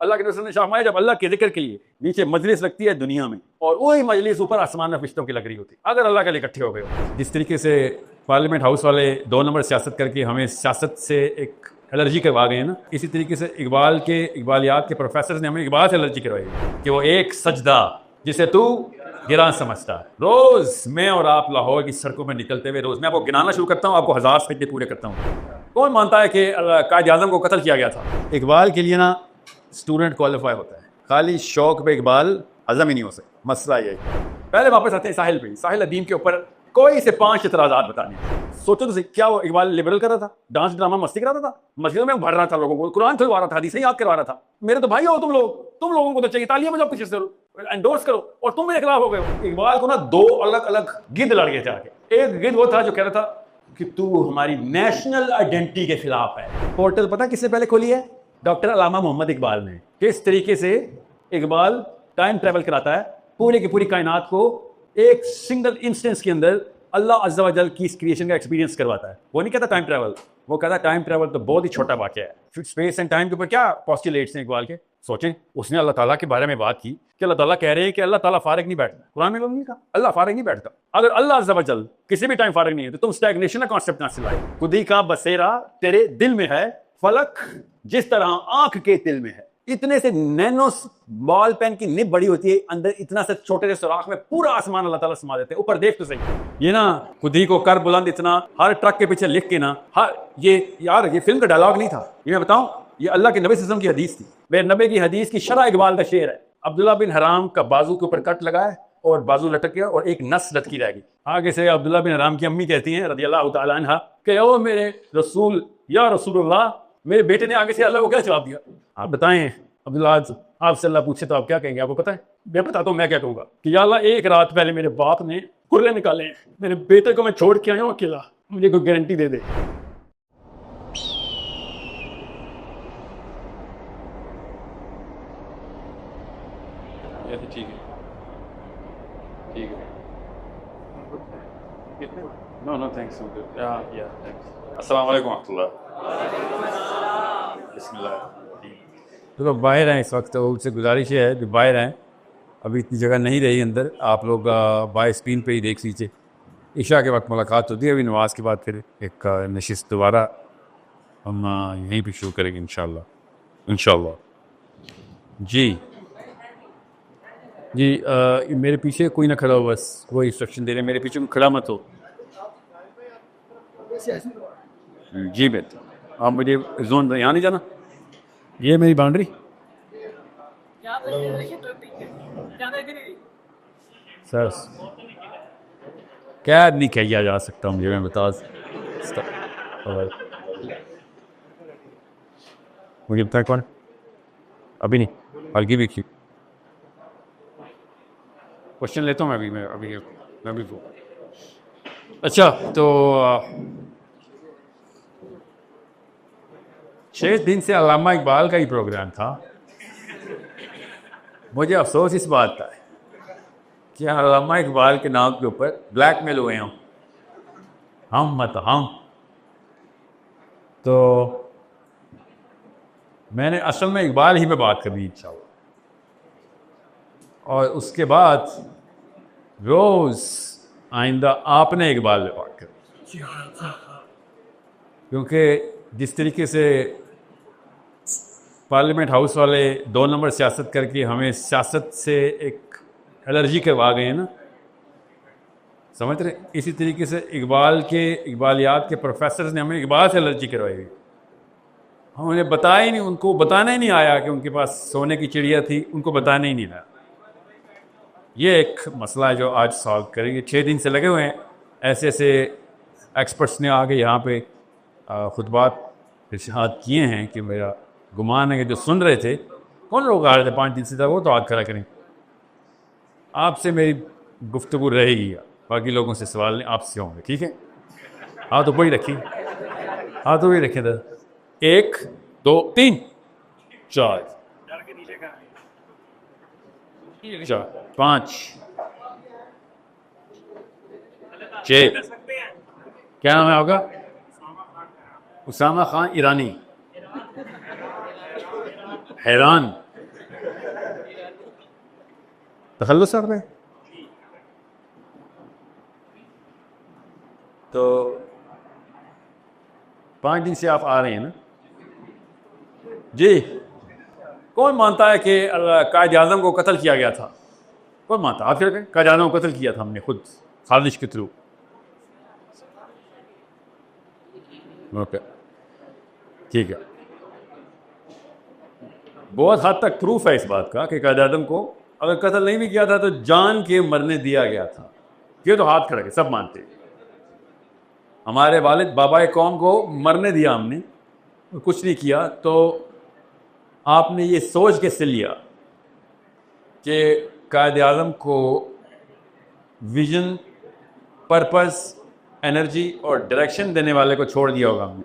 अल्लाह के रसूल ने फरमाया जब अल्लाह के जिक्र के लिए नीचे मजलिस लगती है दुनिया में और वही मजलिस ऊपर आसमान में फरिश्तों की लग रही होती, अगर अल्लाह के लिए इकट्ठे हो गए हो। जिस तरीके से पार्लियामेंट हाउस वाले 2 नंबर सियासत करके हमें सियासत से एक एलर्जी करवा गए हैं ना, इसी तरीके से इकबाल के इकबालियात के प्रोफेसर ने हमें इकबाल से एलर्जी करवाई कि वो एक सजदा जिसे तू गिरा समझता है। रोज मैं और आप लाहौर की सड़कों में निकलते हुए रोज मैं आपको गिनाना शुरू करता हूँ, आपको 1000 सजदे पूरे करता हूँ। कौन मानता है कि कायद आज़म को कत्ल किया गया था? इकबाल के लिए ना स्टूडेंट क्वालिफाई होता है, खाली शौक पे इकबाल हजम ही नहीं हो सकता। मसला ये पहले वापस आते हैं साहिल पे। साहिल अदीम के ऊपर कोई से 5 इतराज़ात बताने। सोचो तो क्या वो इकबाल लिबरल कर रहा था, डांस ड्रामा मस्ती कराता था, मस्जिदों में भर रहा था लोगों को, कुरान खुलवा रहा था, हदीसें याद करवा रहा था। मेरे तो भाई हो तुम लोगों को तो चाहिए तालियां बजाओ, पीछे से एंडोर्स करो, और तुम मेरे खिलाफ हो गए हो। इकबाल को ना 2 अलग अलग गिद्ध लड़ गए थे आके। एक गिद्ध वो था जो कह रहा था कि तू हमारी नेशनल आइडेंटिटी के खिलाफ है। पोर्टल पता किसने पहले खोली है? डॉक्टर अल्लामा मोहम्मद इकबाल ने। किस तरीके से इकबाल टाइम ट्रेवल कराता है, पूरे की पूरी कायनात को एक सिंगल इंस्टेंस के अंदर अल्लाह अज़्ज़ा व जल की इस क्रिएशन का एक्सपीरियंस करवाता है। वो नहीं कहता टाइम ट्रेवल, वो कहता टाइम ट्रेवल तो बहुत ही छोटा वाक़या है। फिर स्पेस एंड टाइम के ऊपर क्या पोस्टुलेट्स हैं इकबाल के? सोचें, उसने अल्लाह ताला के बारे में बात की कि अल्लाह ताला कह रहे हैं कि अल्लाह ताला फारिग नहीं बैठता। कुरान में नहीं कहा अल्लाह फारिग नहीं बैठता। अगर अल्लाह अज़्ज़ा व जल किसी भी टाइम फारिग नहीं है तो तुम स्टैग्नेशन का कॉन्सेप्ट कहां से लाए? खुदी का बसेरा तेरे दिल में है, फलक जिस तरह आंख के दिल में है। इतने से नैनो बॉल पेन की निब बड़ी होती है, अंदर इतना से छोटे से सुराख में पूरा आसमान अल्लाह ताला समा देते हैं। ऊपर देख तो सही, ये ना खुदी को कर बुलंद इतना, हर ट्रक के पीछे लिख के ना, हर ये फिल्म का डायलॉग नहीं था, ये मैं बताऊं, ये अल्लाह के नबी सल्लल्लाहु अलैहि वसल्लम की हदीस थी। मेरे नबी की हदीस की शरह इकबाल का शेर है। अब्दुल्ला बिन हराम का बाजू के ऊपर कट लगा है और बाजू लटक गया और एक नस लटकी रहेगी। आगे से अब्दुल्ला बिन हराम की अम्मी कहती हैं रज़ियल्लाहु तआला अन्हा कि ओ मेरे रसूल, या रसूलुल्लाह, मेरे बेटे ने आगे से अल्लाह को क्या जवाब दिया? आप बताएं अब्दुल्ला, आपसे अल्लाह पूछे तो आप क्या कहेंगे? आपको पता है? मैं बताता हूँ मैं क्या कहूँगा कि या अल्लाह, एक रात पहले मेरे बाप ने कुर्रे निकाले हैं, मेरे बेटे को मैं छोड़ के आया हूँ अकेला, मुझे कोई गारंटी दे दे। ठीक है, ठीक है, नो थैंक्स, या थैंक्स। अस्सलाम वालेकुम रहमतुल्लाह। बिस्मिल्लाह। तो बाहर हैं इस वक्त, तो उनसे गुजारिश है कि बाहर हैं, अभी इतनी जगह नहीं रही अंदर, आप लोग बाय स्क्रीन पे ही देख लीजिए। इशा के वक्त मुलाकात होती है, अभी नमाज के बाद फिर एक नशिस्त दोबारा हम यहीं पे शुरू करेंगे इंशाल्लाह। जी जी, मेरे पीछे कोई ना खड़ा हो, बस वो इंस्ट्रक्शन दे रहे हैं, मेरे पीछे खड़ा मत हो। जी बेहतर, आप मुझे जोन यहाँ नहीं जाना, ये मेरी बाउंड्री। सर क्या नहीं किया जा सकता मुझे, मैं बता मुझे बताए कौन? अभी नहीं, हल्की भी क्वेश्चन लेता हूँ मैं अभी अच्छा, तो 6 दिन से अल्लामा इकबाल का ही प्रोग्राम था। मुझे अफसोस इस बात का है कि अल्लामा इकबाल के नाम के ऊपर ब्लैकमेल हुए हैं हम। तो मैंने असल में इकबाल ही पे बात करनी इंशाल्लाह, और उसके बाद रोज आइंदा आपने इकबाल पे बात करनी, क्योंकि जिस तरीके से पार्लियामेंट हाउस वाले 2 नंबर सियासत करके हमें सियासत से एक एलर्जी करवा गए हैं ना, समझ रहे? इसी तरीके से इकबाल के इकबालियात के प्रोफेसर ने हमें इकबाल से एलर्जी करवाई हुई। हम उन्हें बताया ही नहीं, उनको बताना ही नहीं आया कि उनके पास सोने की चिड़िया थी, उनको बताना ही नहीं आया। ये एक मसला है जो आज सॉल्व करेंगे। 6 दिन से लगे हुए हैं, ऐसे एक्सपर्ट्स ने आके यहाँ पे खुतबात इरशाद किए हैं कि मेरा गुमान है कि जो सुन रहे थे, कौन लोग आ रहे थे 5 दिन से, वो तो हाथ खड़ा करें। आपसे मेरी गुफ्तगू रहेगी, बाकी लोगों से सवाल नहीं, आपसे होंगे, ठीक है? हाथ ऊपर ही रखिए, हाथ ऊपर ही रखें। 1 2 3 4 5 6। क्या नाम है आपका? उसामा खान ईरानी। हैरान तखल्लुस कर रहे हैं। तो 5 दिन से आप आ रहे हैं ना जी। कौन मानता है कि कायद आज़म को कत्ल किया गया था? कौन मानता? आप फिर कायद आज़म को कत्ल किया था हमने खुद साजिश के थ्रू। ओके ठीक है, बहुत हद तक प्रूफ है इस बात का कि कायद आज़म को अगर कत्ल नहीं भी किया था तो जान के मरने दिया गया था। ये तो हाथ खड़े के सब मानते हैं। हमारे वालिद बाबा कौम को मरने दिया हमने, कुछ नहीं किया। तो आपने ये सोच कैसे लिया कि कायद आज़म को विजन, पर्पस, एनर्जी और डायरेक्शन देने वाले को छोड़ दिया होगा हमने?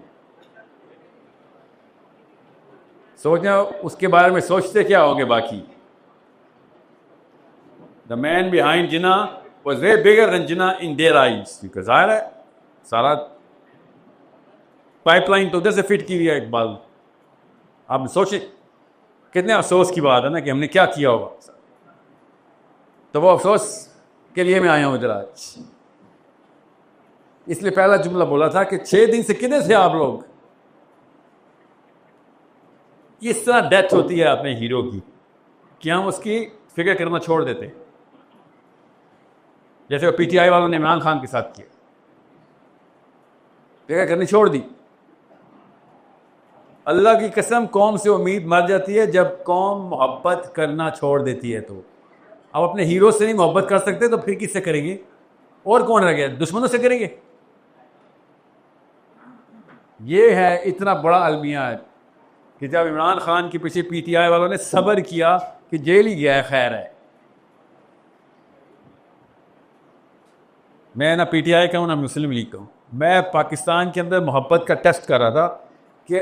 सोचना उसके बारे में सोचते क्या होंगे बाकी। The man behind Jinnah was way bigger than Jinnah in their eyes. जाहिर है सारा पाइपलाइन तो उधर से फिट की हुई है इकबाल। आप सोचें कितने अफसोस की बात है ना कि हमने क्या किया होगा। तो वो अफसोस के लिए मैं आया हूँ इधर आज। इसलिए पहला जुमला बोला था कि 6 दिन से किधर थे आप लोग। इस तरह डेथ होती है अपने हीरो की कि हम उसकी फिक्र करना छोड़ देते, जैसे वो पीटीआई वालों ने इमरान खान के साथ किया। फिक्र करनी छोड़ दी। अल्लाह की कसम कौम से उम्मीद मर जाती है जब कौम मोहब्बत करना छोड़ देती है। तो अब अपने हीरो से नहीं मोहब्बत कर सकते तो फिर किससे करेंगे? और कौन रह गया? दुश्मनों से करेंगे। ये है इतना बड़ा अलमिया है कि जब इमरान खान के पीछे पीटीआई वालों ने सब्र किया कि जेल ही गया है, खैर है। मैं ना पीटीआई का हूँ ना मुस्लिम लीग का हूँ। मैं पाकिस्तान के अंदर मोहब्बत का टेस्ट कर रहा था कि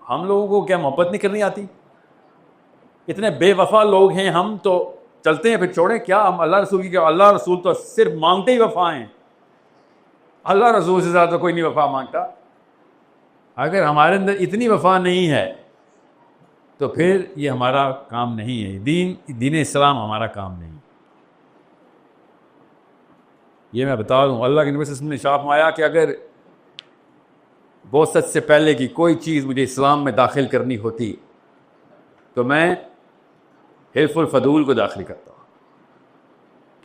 हम लोगों को क्या मोहब्बत नहीं करनी आती? इतने बेवफा लोग हैं हम, तो चलते हैं फिर छोड़ें क्या हम अल्लाह रसूल की? क्या अल्लाह रसूल तो सिर्फ मांगते ही वफा हैं। अल्लाह रसूल से ज़्यादा कोई नहीं वफा मांगता। अगर हमारे अंदर इतनी वफा नहीं है तो फिर ये हमारा काम नहीं है। दीन इस्लाम हमारा काम नहीं। ये मैं बता दूँ, अल्लाह के नबी सल्लल्लाहु अलैहि वसल्लम ने शाह फरमाया कि अगर बहुत से पहले की कोई चीज़ मुझे इस्लाम में दाखिल करनी होती तो मैं हिल्फुल फदूल को दाखिल करता हूँ।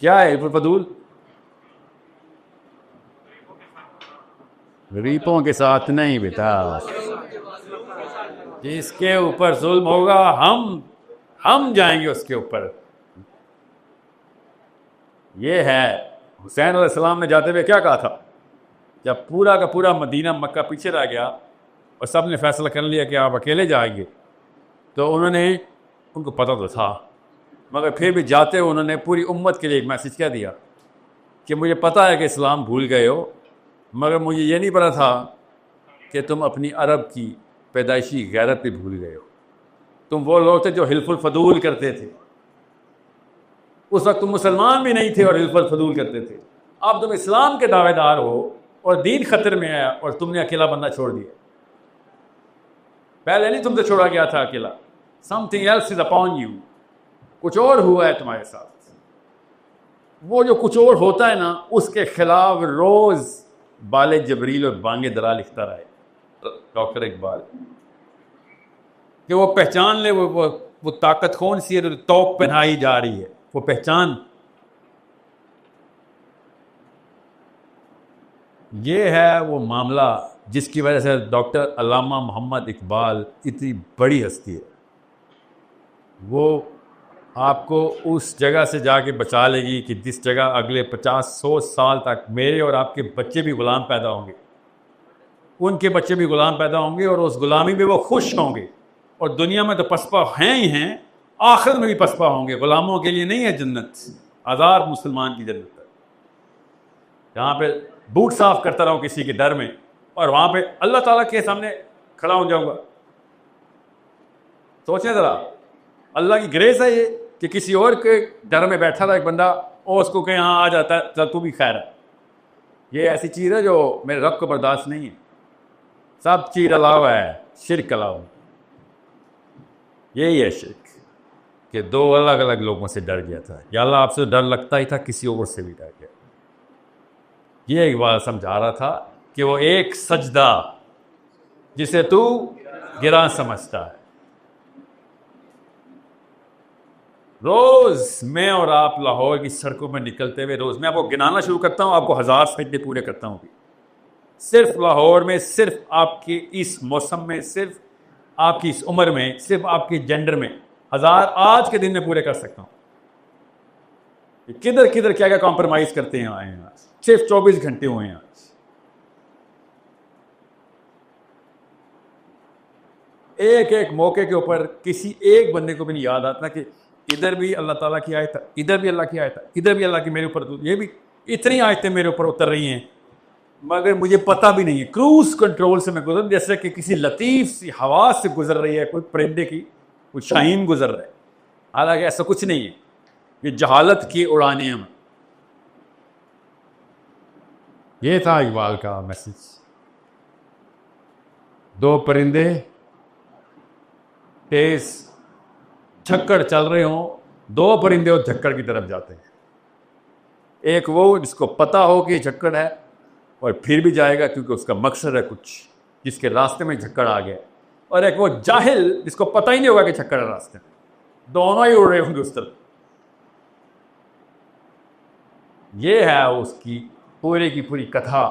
क्या है हिल्फुल फदूल? गरीबों के साथ नहीं बेटा, जिसके ऊपर जुल्म होगा हम जाएंगे उसके ऊपर। ये है। हुसैन अलैहिस्सलाम ने जाते हुए क्या कहा था? जब पूरा का पूरा मदीना मक्का पीछे रह गया और सब ने फैसला कर लिया कि आप अकेले जाएंगे, तो उनको पता तो था मगर फिर भी जाते हुए उन्होंने पूरी उम्मत के लिए एक मैसेज क्या दिया कि मुझे पता है कि इस्लाम भूल गए हो, मगर मुझे ये नहीं पता था कि तुम अपनी अरब की पैदाइशी गैरत भी भूल गए हो। तुम वो लोग थे जो हिल्फुल फदूल करते थे। उस वक्त तुम मुसलमान भी नहीं थे और हिल्फुल फदूल करते थे। अब तुम इस्लाम के दावेदार हो और दीन खतरे में है और तुमने अकेला बनना छोड़ दिया। पहले नहीं तुमसे छोड़ा गया था अकेला। Something else is upon you. कुछ और हुआ है तुम्हारे साथ। वो जो कुछ और होता है ना, उसके खिलाफ रोज बाले जबरील और बांगे दरा लिखता रहे डॉक्टर इकबाल, कि वो पहचान ले वो ताकत कौन सी है जो तौक पहनाई जा रही है, वो पहचान। ये है वो मामला जिसकी वजह से डॉक्टर अल्लामा मोहम्मद इकबाल इतनी बड़ी हस्ती है। वो आपको उस जगह से जाके बचा लेगी कि जिस जगह अगले 50-100 साल तक मेरे और आपके बच्चे भी गुलाम पैदा होंगे, उनके बच्चे भी गुलाम पैदा होंगे और उस गुलामी में वो खुश होंगे। और दुनिया में तो पसपा हैं ही हैं, आखिर में भी पसपा होंगे। गुलामों के लिए नहीं है जन्नत, आज़ाद मुसलमान की जन्नत है, जहाँ पे बूट साफ करता रहूँ किसी के डर में और वहाँ पे अल्लाह ताला के सामने खड़ा हो जाऊँगा। सोचें ज़रा, अल्लाह की ग्रेस है ये कि किसी और के डर में बैठा था एक बंदा और उसको कहीं यहाँ आ जाता है, चल तू भी खैर है। ये ऐसी चीज़ है जो मेरे रब को बर्दाश्त नहीं है। सब चीज़ अलावा है, शिरक अलावा। यही है शिरक। कि दो अलग अलग लोगों से डर गया था। या अल्लाह आपसे डर लगता ही था, किसी और से भी डर गया। ये इकबाल समझा रहा था कि वो एक सजदा जिसे तू गिरा समझता है। रोज मैं और आप लाहौर की सड़कों में निकलते हुए, रोज मैं आपको गिनाना शुरू करता हूं, आपको 1000 सजदे पूरे करता हूं। सिर्फ लाहौर में, सिर्फ आपके इस मौसम में, सिर्फ आपकी इस उम्र में, सिर्फ आपके जेंडर में 1000 आज के दिन में पूरे कर सकता हूं। किधर किधर क्या क्या कॉम्प्रोमाइज करते हैं आए हैं। सिर्फ 24 घंटे हुए हैं आज। एक एक मौके के ऊपर किसी एक बंदे को भी नहीं याद आता कि इधर भी अल्लाह ताला की आयत है, इधर भी अल्लाह की आयत है, इधर भी अल्लाह की मेरे ऊपर, ये भी इतनी आयतें मेरे ऊपर उतर रही हैं मगर मुझे पता भी नहीं है। क्रूज कंट्रोल से मैं गुजर, जैसे कि किसी लतीफ सी हवा से गुजर रही है कोई परिंदे की, कोई शाहीन गुजर रहा है। हालांकि ऐसा कुछ नहीं है, ये जहालत की उड़ाने हैं। ये था इकबाल का मैसेज। दो परिंदे तेज झक्कड़ चल रहे हों, दो परिंदे उस झक्कड़ की तरफ जाते हैं। एक वो जिसको पता हो कि झक्कड़ है और फिर भी जाएगा क्योंकि उसका मकसद है कुछ, जिसके रास्ते में झक्कड़ आ गया, और एक वो जाहिल जिसको पता ही नहीं होगा कि झक्कड़ है रास्ते में। दोनों ही उड़ रहे होंगे उस तरफ। ये है उसकी पूरी की पूरी कथा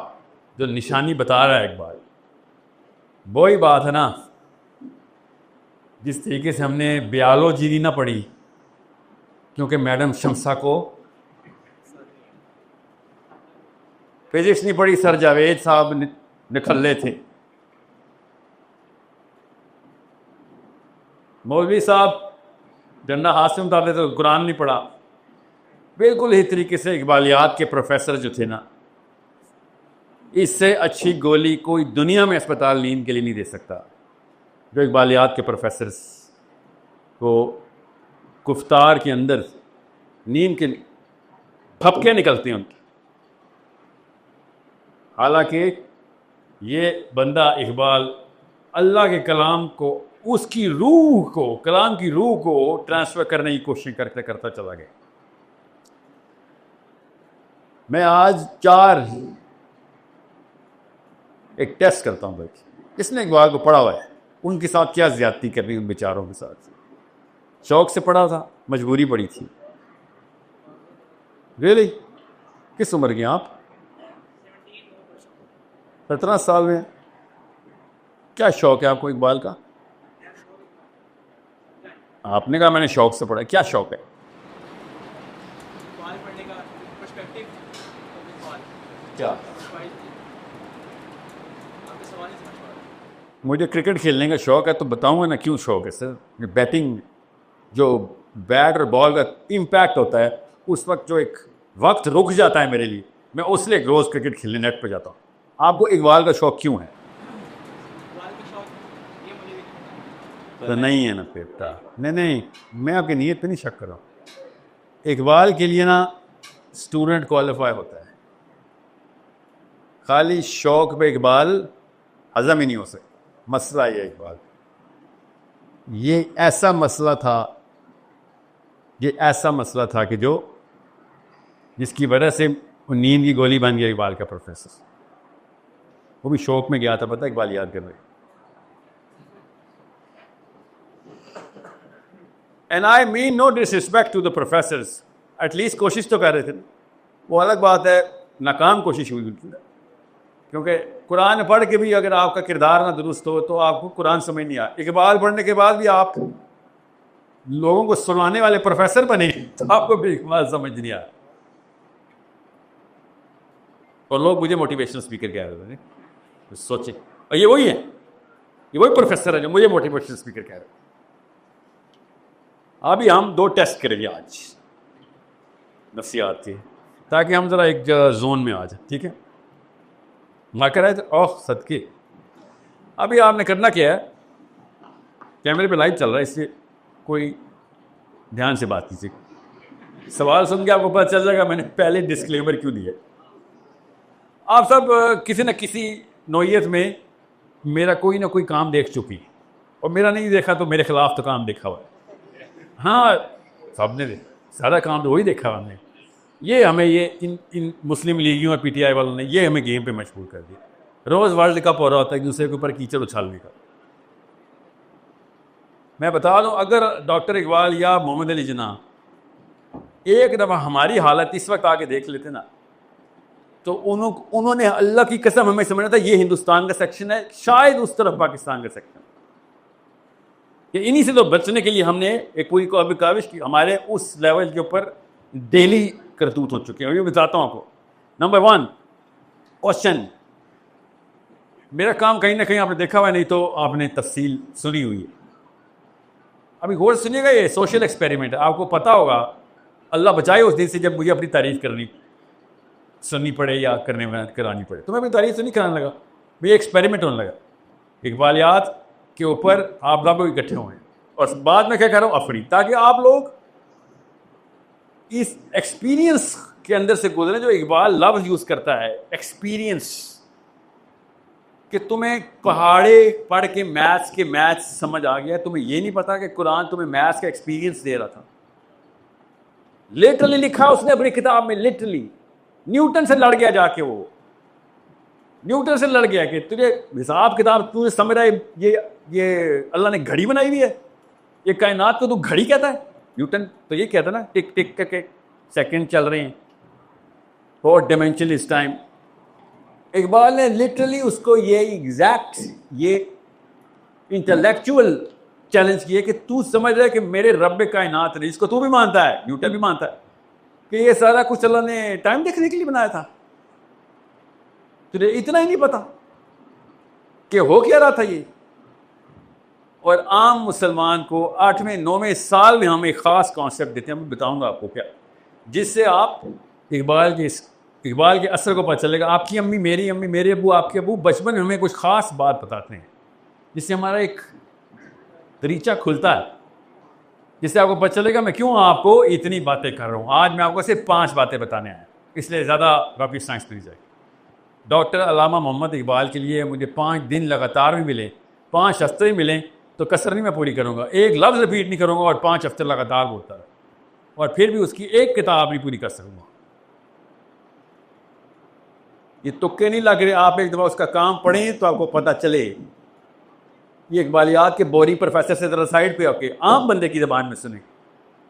जो निशानी बता रहा है इकबाल। वही बात है ना, जिस तरीके से हमने बायोलॉजी ना पढ़ी क्योंकि मैडम शमसा को फिजिक्स नहीं पढ़ी, सर जावेद साहब निकल्ले थे, मौलवी साहब डंडा हाथ से उतारते थे, कुरान नहीं पढ़ा। बिल्कुल ही तरीके से इकबालियात के प्रोफेसर जो थे ना, इससे अच्छी गोली कोई दुनिया में अस्पताल नींद के लिए नहीं दे सकता। जो इकबालियात के प्रोफेसर को कुफ्तार के अंदर नींद के फपके निकलते हैं उनकी। हालांकि ये बंदा इकबाल अल्लाह के कलाम को, उसकी रूह को, कलाम की रूह को ट्रांसफर करने की कोशिश करता चला गया। मैं आज एक टेस्ट करता हूं भाई, इसने इकबाल को पढ़ा हुआ है, उनके साथ क्या ज्यादती कर रही उन बेचारों के साथ। शौक से पढ़ा था, मजबूरी पड़ी थी। रियली? किस उम्र के आप? 17 साल में? क्या शौक है आपको इकबाल का? आपने कहा मैंने शौक से पढ़ा, क्या शौक है? क्या? मुझे क्रिकेट खेलने का शौक है, तो बताऊंगा ना क्यों शौक है सर। बैटिंग, जो बैट और बॉल का इम्पैक्ट होता है, उस वक्त जो एक वक्त रुक जाता है मेरे लिए, मैं उसलिए रोज क्रिकेट खेलने नेट पर जाता हूँ। आपको इकबाल का शौक क्यों है? तो नहीं है ना बेटा, नहीं, मैं आपकी नीयत पे नहीं शक कर रहा हूँ। इकबाल के लिए ना स्टूडेंट क्वालिफाई होता है, खाली शौक पे इकबाल हजम ही नहीं हो सकता। मसला ये इकबाल, ये ऐसा मसला था कि जो जिसकी वजह से नींद की गोली बन गया इकबाल का प्रोफेसर। वो भी शौक में गया था, पता इकबाल याद कर रहे। And I mean no disrespect to the professors, at least कोशिश तो कर रहे थे। वो अलग बात है नाकाम कोशिश हुई उनकी, क्योंकि कुरान पढ़ के भी अगर आपका किरदार ना दुरुस्त हो तो आपको कुरान समझ नहीं आया। इकबाल पढ़ने के बाद भी आप लोगों को सुनाने वाले प्रोफेसर बने तो आपको भी इकबाल समझ नहीं आया। और लोग मुझे मोटिवेशनल स्पीकर कह रहे थे, सोचे और ये वही है, ये वही प्रोफेसर है जो मुझे मोटिवेशनल स्पीकर कह रहे हैं। अभी हम 2 टेस्ट करेंगे आज नफ्सियात के, ताकि हम जरा एक जोन में आ जाए, ठीक है? ना कराए तो ओह सदके। अभी आपने करना क्या है, कैमरे पे लाइव चल रहा है इसलिए कोई ध्यान से बात कीजिए। सवाल सुन के आपको पता चल जाएगा मैंने पहले डिस्क्लेमर क्यों दिया। आप सब किसी न किसी नौयत में मेरा कोई ना कोई काम देख चुकी, और मेरा नहीं देखा तो मेरे खिलाफ तो काम देखा हुआ है। हाँ, सबने सारा काम तो वही देखा हमने। ये हमें ये इन मुस्लिम लीगियों और पीटीआई वालों ने ये हमें गेम पे मजबूर कर दिया। रोज़ वर्ल्ड कप हो रहा होता है, एक दूसरे के ऊपर कीचड़ उछालने का। मैं बता दूं, अगर डॉक्टर इकबाल या मोहम्मद अली जिन्ना एक दफ़ा हमारी हालत इस वक्त आके देख लेते ना, तो उन्होंने अल्लाह की कसम हमें समझना था ये हिंदुस्तान का सेक्शन है, शायद उस तरफ पाकिस्तान का सेक्शन। कि इन्हीं से तो बचने के लिए हमने एक पूरी काविश की। हमारे उस लेवल के ऊपर डेली करतूत हो चुके हैं। अभी बताता हूँ आपको। नंबर 1 क्वेश्चन, मेरा काम कहीं ना कहीं आपने देखा हुआ, नहीं तो आपने तफसील सुनी हुई है। अभी गौर सुनिएगा, ये सोशल एक्सपेरिमेंट है। आपको पता होगा, अल्लाह बचाए उस दिन से जब मुझे अपनी तारीफ करनी सुननी पड़े या करानी पड़े। तो मैं अपनी तारीफ से नहीं कराने लगा, मुझे एक्सपेरिमेंट होने लगा। इकबालियात के ऊपर आप लोग इकट्ठे हुए हैं और बाद में क्या कर रहा हूँ, अपनी, ताकि आप लोग इस एक्सपीरियंस के अंदर से गुजरे जो इकबाल लफ्ज यूज करता है, एक्सपीरियंस। कि तुम्हें पहाड़े पढ़ के मैथ्स समझ आ गया, तुम्हें ये नहीं पता कि कुरान तुम्हें मैथ्स का एक्सपीरियंस दे रहा था। लिटरली लिखा उसने अपनी किताब में, लिटरली न्यूटन से लड़ गया जाके, वो न्यूटन से लड़ गया कि तुझे हिसाब किताब तुझे समझ रहा है, ये अल्लाह ने घड़ी बनाई हुई है, ये कायनात को तू घड़ी कहता है। न्यूटन तो ये कहता ना, टिक टिक करके सेकंड चल रहे हैं, 4 डायमेंशन इस टाइम। इकबाल ने लिटरली उसको ये एग्जैक्ट ये इंटेलेक्चुअल चैलेंज किया कि तू समझ रहा है कि मेरे रब कायनात ने, इसको तू भी मानता है, न्यूटन भी मानता है, कि ये सारा कुछ अल्लाह ने टाइम देखने के लिए बनाया था। तुझे इतना ही नहीं पता कि हो क्या रहा था ये। और आम मुसलमान को 8वें 9वें साल में हम एक ख़ास कॉन्सेप्ट देते हैं, मैं बताऊंगा आपको क्या, जिससे आप इकबाल के असर को पता चलेगा। आपकी अम्मी, मेरी अम्मी, मेरे अबू, आपके अबू बचपन में हमें कुछ ख़ास बात बताते हैं, जिससे हमारा एक दरीचा खुलता है, जिससे आपको पता चलेगा मैं क्यों आपको इतनी बातें कर रहा हूँ। आज मैं आपको सिर्फ 5 बातें बताने आया, इसलिए ज़्यादा रॉकेट साइंस नहीं जाएगी। डॉक्टर अल्लामा मोहम्मद इकबाल के लिए मुझे 5 दिन लगातार भी मिले, 5 हफ्ते भी मिले, तो कसर नहीं मैं पूरी करूँगा, एक लफ्ज़ रिपीट नहीं करूँगा और 5 हफ्ते लगातार बोलता है, और फिर भी उसकी एक किताब नहीं पूरी कर सकूँगा। ये तुक्के नहीं लग रहे, आप एक दफ़ा उसका काम पढ़ें तो आपको पता चले। ये इकबालियात के बोरी प्रोफेसर से ज़रा साइड पे होके आम बंदे की ज़बान में सुने,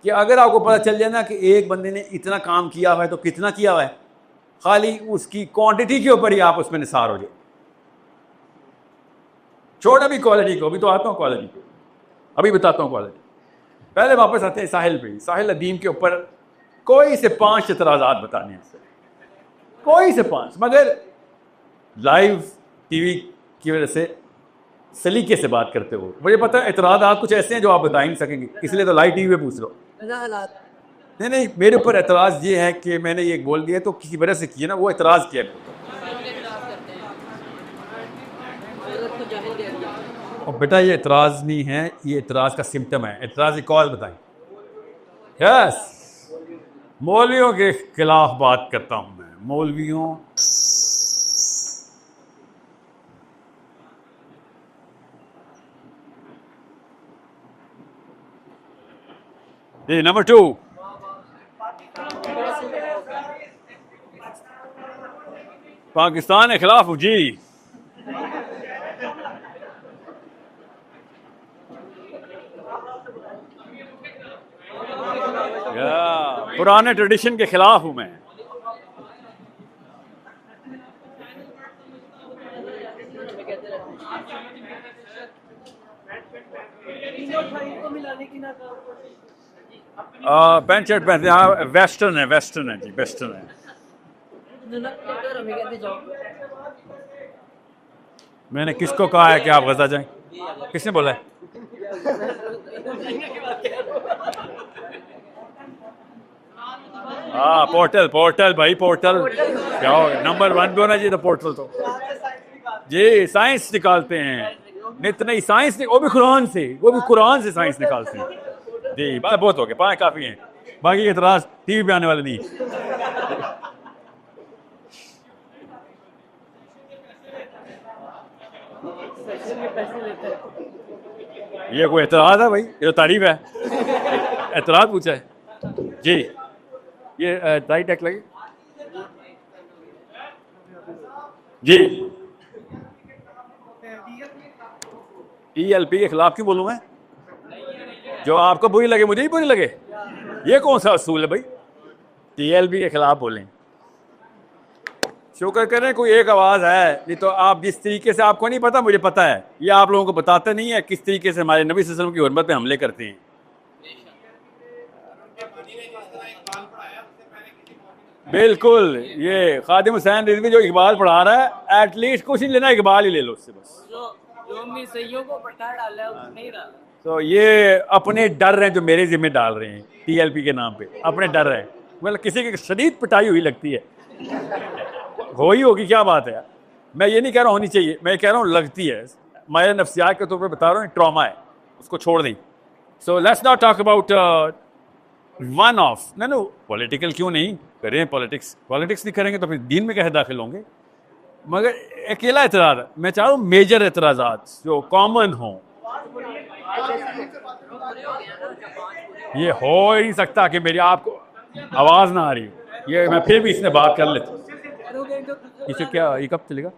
कि अगर आपको पता चल जाए ना कि एक बंदे ने इतना काम किया हुआ है तो कितना किया हुआ है, खाली उसकी क्वांटिटी के ऊपर ही आप उसमें निसार हो जाए। छोड़ अभी क्वालिटी को, अभी तो आता हूँ क्वालिटी को, अभी बताता हूँ क्वालिटी। पहले वापस आते हैं साहिल पे। साहिल अदीम के ऊपर कोई से 5 एतराज़ात बताने हैं, कोई से 5, मगर लाइव टीवी की वजह से सलीके से बात करते हो। मुझे पता है एतराज़ात कुछ ऐसे हैं जो आप बता ही नहीं सकेंगे, इसलिए तो लाइव टीवी पे पूछ लो। नहीं, मेरे ऊपर एतराज़ ये है कि मैंने ये बोल दिया तो किसी वजह से किया ना, वो एतराज़ किया। और बेटा ये एतराज़ नहीं है, ये एतराज़ का सिम्टम है। एतराज़ एक और बताएं। यस, मौलवियों के खिलाफ बात करता हूं मैं, मौलवियों। ये नंबर 2, पाकिस्तान के खिलाफ जी। पुराने ट्रेडिशन के खिलाफ हूं मैं। पैंट शर्ट पहनते हैं, वेस्टर्न है जी, वेस्टर्न है। मैंने किसको कहा है कि आप गजा जाएं? किसने बोला है? हाँ, पोर्टल भाई, पोर्टल क्या हो, नंबर 1 पे होना चाहिए तो पोर्टल तो जी। साइंस निकालते हैं, नित नई साइंस, वो भी कुरान से साइंस निकालते हैं जी। बात बहुत हो गया, 5 काफी हैं, बाकी के इतराज टीवी पे आने वाले नहीं। ये कोई एतराज है भाई? ये तो तारीफ है। एतराज पूछा है जी। ये टाई टैक लगे जी। TLP के खिलाफ क्यों बोलूं मैं? जो आपको बुरी लगे मुझे ही बुरी लगे, ये कौन सा असूल है भाई? TLP के खिलाफ बोलें। शुक्र करें कोई एक आवाज है, नहीं तो आप जिस तरीके से, आपको नहीं पता मुझे पता है, ये आप लोगों को बताते नहीं है किस तरीके से हमारे नबी सल्लल्लाहु अलैहि वसल्लम की हुर्मत पे हमले करते हैं। बिल्कुल, ये खादिम हुसैन रिजवी जो इकबाल पढ़ा रहा है, एटलीस्ट कुछ नहीं लेना, इकबाल ही ले लो उससे बस। जो मिसइयों को पटा डाला है उसने ही डाला। तो ये अपने डर हैं जो मेरे जिम्मे डाल रहे हैं TLP के नाम पे, अपने डर हैं। मतलब किसी की शदीद पिटाई हुई लगती है, हो ही होगी, क्या बात है। मैं ये नहीं कह रहा होनी चाहिए, मैं कह रहा हूँ लगती है। मैं नफ्सियात के तौर पे बता रहा हूँ, ट्रॉमा है, उसको छोड़ दें। So let's not talk about one of, no political क्यों नहीं करें, पॉलिटिक्स नहीं करेंगे तो फिर दीन में कैसे दाखिल होंगे। मगर अकेला एतराज़, मैं चाह रहा हूँ मेजर एतराज़ात जो कॉमन हों। ये हो ही नहीं सकता कि मेरी आपको आवाज़ ना आ रही हो, ये मैं फिर भी इसने बात कर लेता हूँ। इसे क्या, ये कब चलेगा?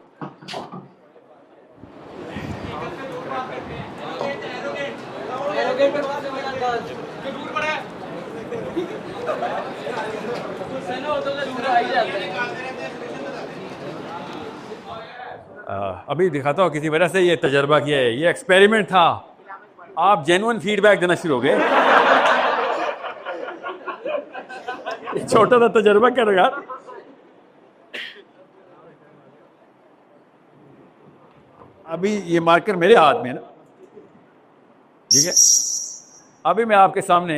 अभी दिखाता हूँ, किसी वजह से ये तजर्बा किया है, ये एक्सपेरिमेंट था। आप जेन्युइन फीडबैक देना शुरू हो गए। छोटा सा तजर्बा करो यार। अभी ये मार्कर मेरे हाथ में ना, ठीक है। अभी मैं आपके सामने,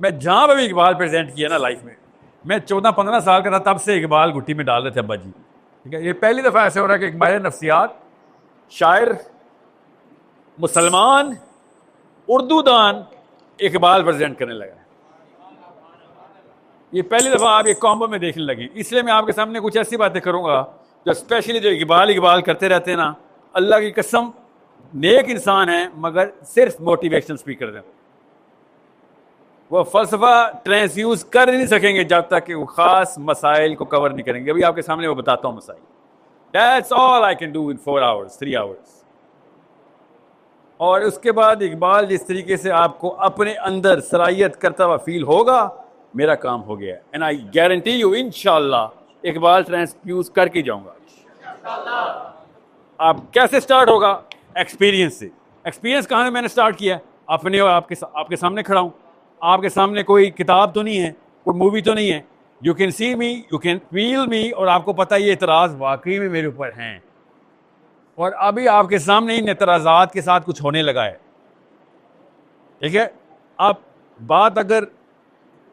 मैं जहां पर भी इकबाल प्रेजेंट किया ना लाइफ में, मैं 14-15 साल का था तब से इकबाल गुट्टी में डाल रहे थे अब्बा जी, ठीक है। ये पहली दफा ऐसे हो रहा है कि इकबाल नफ्सियात, शायर, मुसलमान, उर्दू दान इकबाल प्रेजेंट करने लगा। ये पहली दफा आप ये कॉम्बो में देखने लगे। इसलिए मैं आपके सामने कुछ ऐसी बातें करूंगा जो स्पेशली जो इकबाल करते रहते हैं ना, अल्लाह की कसम नेक इंसान है, मगर सिर्फ मोटिवेशन स्पीकर हैं। वो फलसफा ट्रांसयूज कर नहीं सकेंगे जब तक कि वो खास मसाइल को कवर नहीं करेंगे। अभी आपके सामने वो बताता हूँ मसाइल। That's all I can do in 4 hours 3 hours. और उसके बाद इकबाल जिस तरीके से आपको अपने अंदर सलाहियत करता हुआ फील होगा, मेरा काम हो गया। एंड आई गारंटी यू इंशाल्लाह इकबाल ट्रांसफ्यूज करके जाऊंगा। आप कैसे स्टार्ट होगा? एक्सपीरियंस से। एक्सपीरियंस कहाँ से मैंने स्टार्ट किया? अपने और आपके सामने खड़ा हूँ, आपके सामने कोई किताब तो नहीं है, कोई मूवी तो नहीं है। You can see me, you can feel me, और आपको पता है ये एतराज़ वाकई में मेरे ऊपर हैं। और अभी आपके सामने इन एतराज़ात के साथ कुछ होने लगा है, ठीक है। आप बात अगर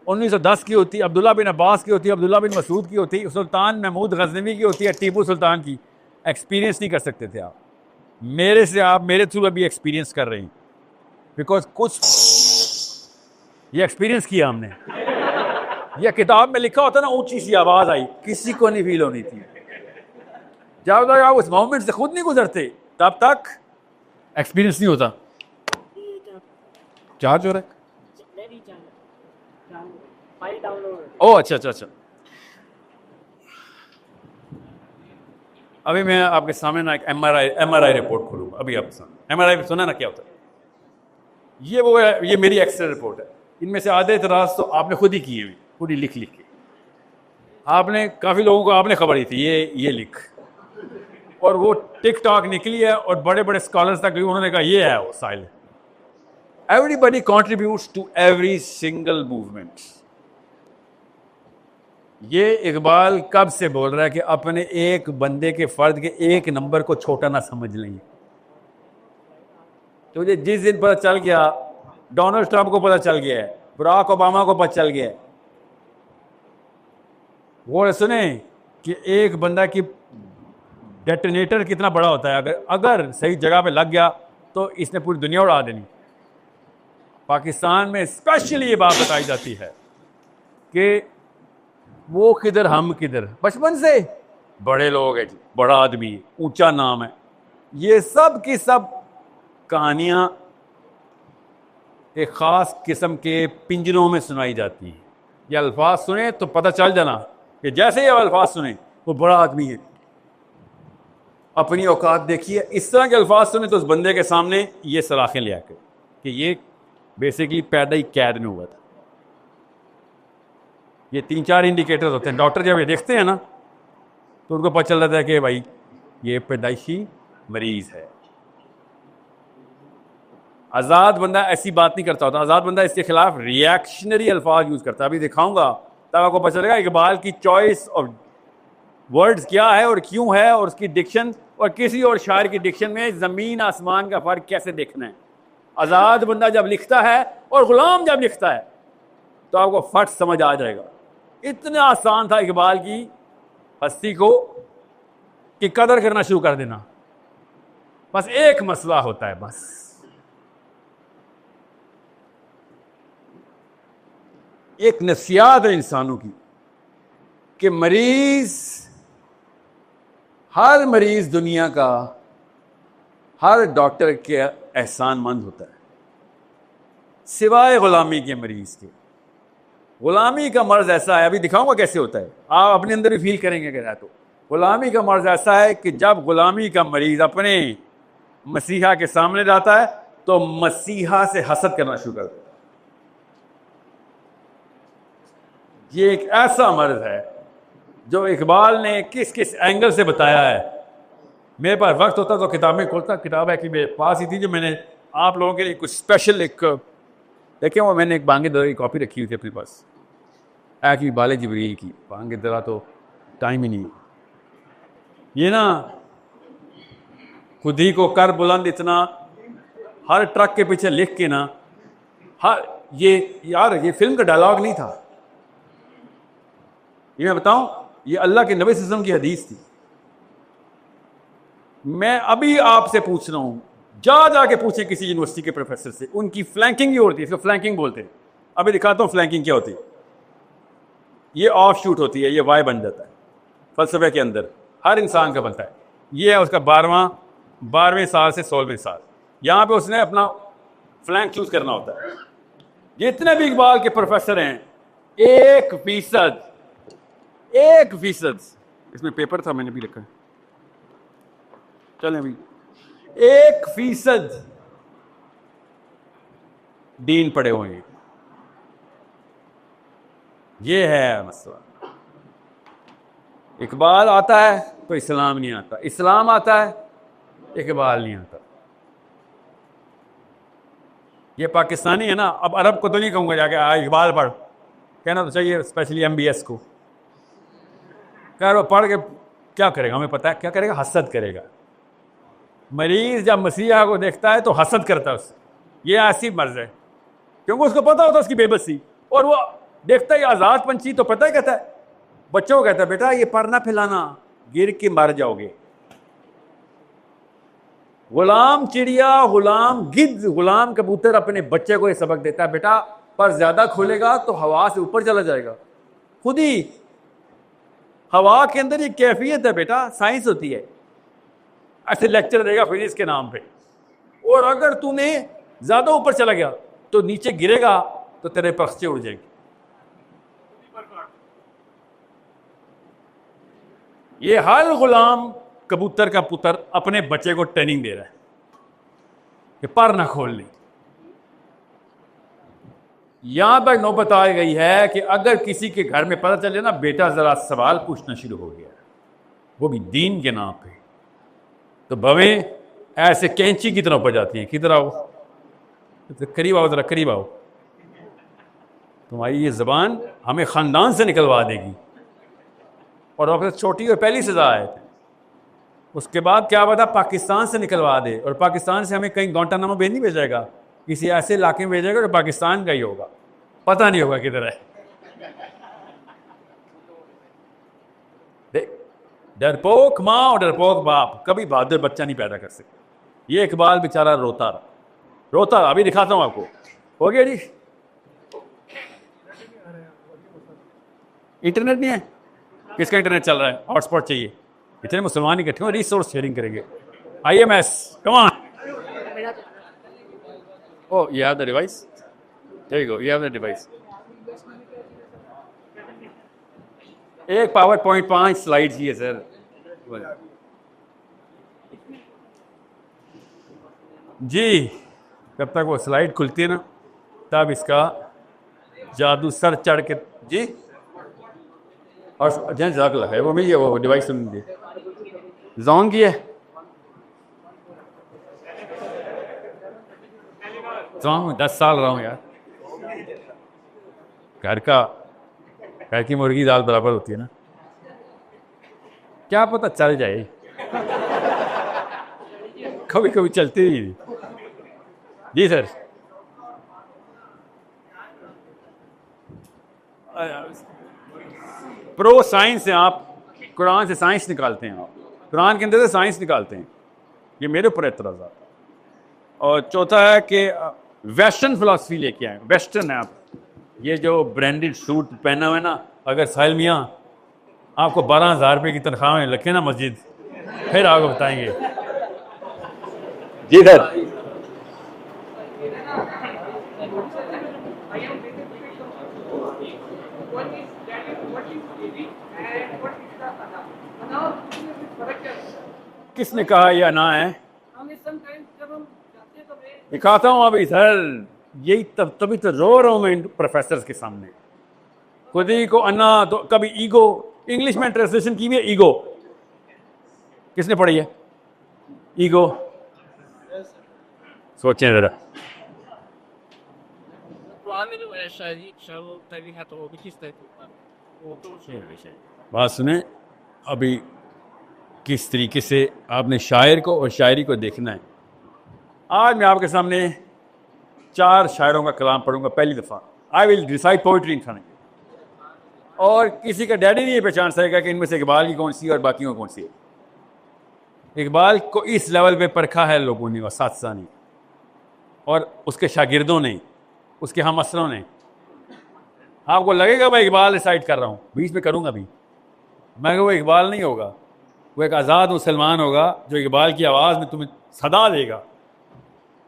1910 की होती, अब्दुल्ला बिन अब्बास की होती, अब्दुल्ला बिन मसूद की होती, सुल्तान महमूद गजनवी की होती है, टीपू सुल्तान की, एक्सपीरियंस नहीं कर सकते थे आप। मेरे से आप मेरे थ्रू अभी एक्सपीरियंस कर रहे हैं, बिकॉज कुछ ये एक्सपीरियंस किया हमने। यह किताब में लिखा होता ना, ऊंची सी आवाज आई, किसी को नहीं फील होनी थी। जब तक आप उस मोमेंट से खुद नहीं गुजरते तब तक एक्सपीरियंस नहीं होता। चार्ज हो रहा है? ओह अच्छा। अभी मैं आपके सामने ना एक MRI रिपोर्ट खोलूंगा। अभी आपके सामने MRI सुना ना क्या होता है? ये वो है, ये मेरी एक्सरे रिपोर्ट है। इनमें से आधे इतराज तो आपने खुद ही किए हुए, खुद ही लिख के आपने, काफ़ी लोगों को आपने खबर दी थी ये लिख, और वो टिकटॉक निकली है और बड़े बड़े स्कॉलर्स तक उन्होंने कहा ये है वो साइल। Everybody contributes to every single movement. ये इकबाल कब से बोल रहा है कि अपने एक बंदे के फर्द के एक नंबर को छोटा ना समझ लेंगे। तो जिस दिन पता चल गया, डोनाल्ड ट्रंप को पता चल गया है, बराक ओबामा को पता चल गया है, वो सुने कि एक बंदा की डेटोनेटर कितना बड़ा होता है। अगर सही जगह पे लग गया तो इसने पूरी दुनिया उड़ा देनी। पाकिस्तान में स्पेशली ये बात बताई जाती है कि वो किधर हम किधर, बचपन से बड़े लोग हैं जी, बड़ा आदमी, ऊंचा नाम है। ये सब की सब कहानियां एक ख़ास किस्म के पिंजरों में सुनाई जाती हैं। ये अल्फाज सुने तो पता चल जाना कि जैसे ये अल्फाज सुने वो बड़ा आदमी है, अपनी औकात देखिए। इस तरह के अल्फाज सुने तो उस बंदे के सामने ये सलाखें ले आकर कि ये बेसिकली पैदा ही कैद में हुआ था। ये 3-4 इंडिकेटर्स होते हैं। डॉक्टर जब ये देखते हैं ना तो उनको पता चल जाता है कि भाई ये पैदाइशी मरीज है। आज़ाद बंदा ऐसी बात नहीं करता होता। आज़ाद बंदा इसके खिलाफ रिएक्शनरी अल्फाज यूज़ करता है। अभी दिखाऊंगा तब आपको पता चलेगा इकबाल की चॉइस ऑफ वर्ड्स क्या है और क्यों है, और उसकी डिक्शन और किसी और शायर की डिक्शन में ज़मीन आसमान का फ़र्क कैसे देखना है। आज़ाद बंदा जब लिखता है और ग़ुलाम जब लिखता है तो आपको फट समझ आ जाएगा। इतना आसान था इकबाल की हस्ती को कि कदर करना शुरू कर देना। बस एक मसला होता है, बस एक नसीहत है इंसानों की कि हर मरीज दुनिया का हर डॉक्टर के एहसानमंद होता है सिवाय गुलामी के मरीज के। गुलामी का मर्ज ऐसा है, अभी दिखाऊंगा कैसे होता है, आप अपने अंदर भी फील करेंगे कि तो गुलामी का मर्ज ऐसा है कि जब गुलामी का मरीज अपने मसीहा के सामने जाता है तो मसीहा से हसद करना शुरू कर देता है। ये एक ऐसा मर्ज है जो इकबाल ने किस किस एंगल से बताया है। मेरे पास वक्त होता तो किताबें खोलता। किताब है कि मेरे पास ही थी जो मैंने आप लोगों के लिए कुछ स्पेशल एक देखें, वो मैंने एक बांगे दरा की कॉपी रखी हुई थी अपने पास, की बाले जिब्रील की। बांगे दरा तो टाइम ही नहीं, ये ना खुद ही को कर बुलंद इतना हर ट्रक के पीछे लिख के ना, ये फिल्म का डायलॉग नहीं था, ये मैं बताऊं, ये अल्लाह के नबी सल्लल्लाहु अलैहि वसल्लम की हदीस थी। मैं अभी आपसे पूछ रहा हूं, जाके पूछे किसी यूनिवर्सिटी के प्रोफेसर से, उनकी फ्लैंकिंग ही होती है, इसको फ्लैंकिंग बोलते हैं। अभी दिखाता हूं फ्लैंकिंग क्या होती है। ये ऑफ शूट होती है, ये वाई बन जाता है फलसफे के अंदर, हर इंसान का बनता है। ये है उसका 12वें साल से 16वें साल, यहां पे उसने अपना फ्लैंक चूज करना होता है। जितने भी इकबाल के प्रोफेसर हैं 1%, इसमें पेपर था मैंने भी लिखा है, चलें अभी, 1% दीन पड़े हुए हैं। ये है मसला। इकबाल आता है तो इस्लाम नहीं आता, इस्लाम आता है इकबाल नहीं आता। ये पाकिस्तानी है ना, अब अरब को तो नहीं कहूंगा जाके इकबाल पढ़, कहना तो चाहिए, स्पेशली MBS को। कह रहा पढ़ के क्या करेगा, हमें पता है क्या करेगा, हसद करेगा। मरीज जब मसीहा को देखता है तो हसद करता है उससे, ये ऐसी मर्ज है, क्योंकि उसको पता होता है उसकी बेबसी, और वो देखता है आज़ाद पंछी तो पता ही कहता है, बच्चों को कहता है बेटा ये पर ना फैलाना, गिर के मर जाओगे। गुलाम चिड़िया, गुलाम गिद्ध, गुलाम कबूतर अपने बच्चे को ये सबक देता है, बेटा पर ज्यादा खोलेगा तो हवा से ऊपर चला जाएगा। खुद ही हवा के अंदर ये कैफियत है बेटा, साइंस होती है। ऐसे लेक्चर देगा फिजिक्स के नाम पे, और अगर तूने ज्यादा ऊपर चला गया तो नीचे गिरेगा तो तेरे पक्षे उड़ जाएंगे। ये हर गुलाम कबूतर का पुत्र अपने बच्चे को ट्रेनिंग दे रहा है कि पर ना खोलने। यहां तक नौबत आ गई है कि अगर किसी के घर में पता चले ना बेटा जरा सवाल पूछना शुरू हो गया, वो भी दीन के नाम पे, तो भवें ऐसे कैंची की तरह ऊपर जाती हैं। किधर आओ, तो करीब आओ, जरा करीब आओ, तुम्हारी ये जबान हमें खानदान से निकलवा देगी। और वापस छोटी और पहली सजा है, उसके बाद क्या पता पाकिस्तान से निकलवा दे, और पाकिस्तान से हमें कहीं गुआंटानामो बे नहीं भेजेगा, किसी ऐसे इलाके में भेजेगा कि पाकिस्तान का ही होगा, पता नहीं होगा किधर है। डरपोक माँ और डरपोक बाप कभी बहादुर बच्चा नहीं पैदा कर सकते। ये इकबाल बेचारा रोता रहा। अभी दिखाता हूं आपको। हो गया जी, इंटरनेट नहीं है, किसका इंटरनेट चल रहा है, हॉटस्पॉट चाहिए, इतने मुसलमान इकट्ठे हो, रिसोर्स शेयरिंग करेंगे। IMS come on, oh you have the device, There you go. You have the device. एक पावर पॉइंट 5 स्लाइड्स की है सर। जी, जब तक वो स्लाइड खुलती है ना तब इसका जादू सर चढ़ के जी। और जैन जाक लगा है वो मिल गया, वो डिवाइस सुन लीजिए जोन की है। जोन में 10 साल रहा हूँ यार। घर की मुर्गी दाल बराबर होती है ना, क्या पता चल जाए, कभी कभी चलती ही। जी सर। प्रो साइंस हैं आप, कुरान से साइंस निकालते हैं, आप कुरान के अंदर से साइंस निकालते हैं, ये मेरे ऊपर एतराज़। और चौथा है कि वेस्टर्न फिलॉसफी लेके आए। वेस्टर्न है आप, ये जो ब्रांडेड सूट पहना हुआ है ना, अगर साहिल मियाँ आपको 12,000 रुपये की तनख्वाह में रखे ना मस्जिद, फिर आपको बताएंगे। जी सर। किसने कहा यह ना है? दिखाता हूँ अभी सर, यही तभी तो रो रहा हूँ मैं प्रोफेसर के सामने। खुद ही को अन्ना तो कभी ईगो, इंग्लिश में ट्रांसलेशन की भी है ईगो। किसने पढ़ी है ईगो? सोचें जरा। बात सुने अभी, किस तरीके से आपने शायर को और शायरी को देखना है। आज मैं आपके सामने 4 शायरों का कलाम पढ़ूंगा पहली दफ़ा। I will recite poetry in front, और किसी का डैडी नहीं पहचान सकेगा कि इनमें से इकबाल की कौन सी और बाकियों कौन सी है। इकबाल को इस लेवल पे परखा है लोगों ने और साथसां ने, और उसके शागिर्दों ने, उसके हम असरों ने। आपको लगेगा मैं इकबाल रिसाइट कर रहा हूँ, बीच में करूँगा भी, मैं वो इकबाल नहीं होगा, वो एक आज़ाद मुसलमान होगा जो इकबाल की आवाज़ में तुम्हें सदा देगा।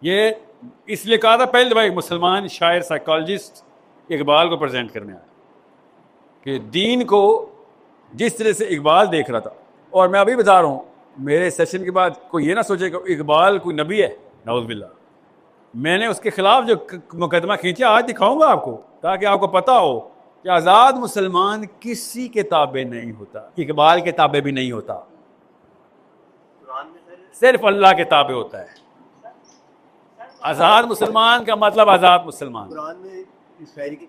ये इसलिए कहा था पहले दफ़ा एक मुसलमान शायर साइकोलॉजिस्ट इकबाल को प्रेजेंट करने आया कि दीन को जिस तरह से इकबाल देख रहा था। और मैं अभी बता रहा हूँ, मेरे सेशन के बाद कोई ये ना सोचे कि इकबाल कोई नबी है, नऊज़ बिल्लाह। मैंने उसके खिलाफ जो मुकदमा खींचा आज दिखाऊंगा आपको, ताकि आपको पता हो कि आज़ाद मुसलमान किसी के ताबे नहीं होता, इकबाल के ताबे भी नहीं होता, सिर्फ अल्लाह के ताबे होता है। आज़ाद मुसलमान का मतलब आज़ाद मुसलमान। कुरान में इस शायरी की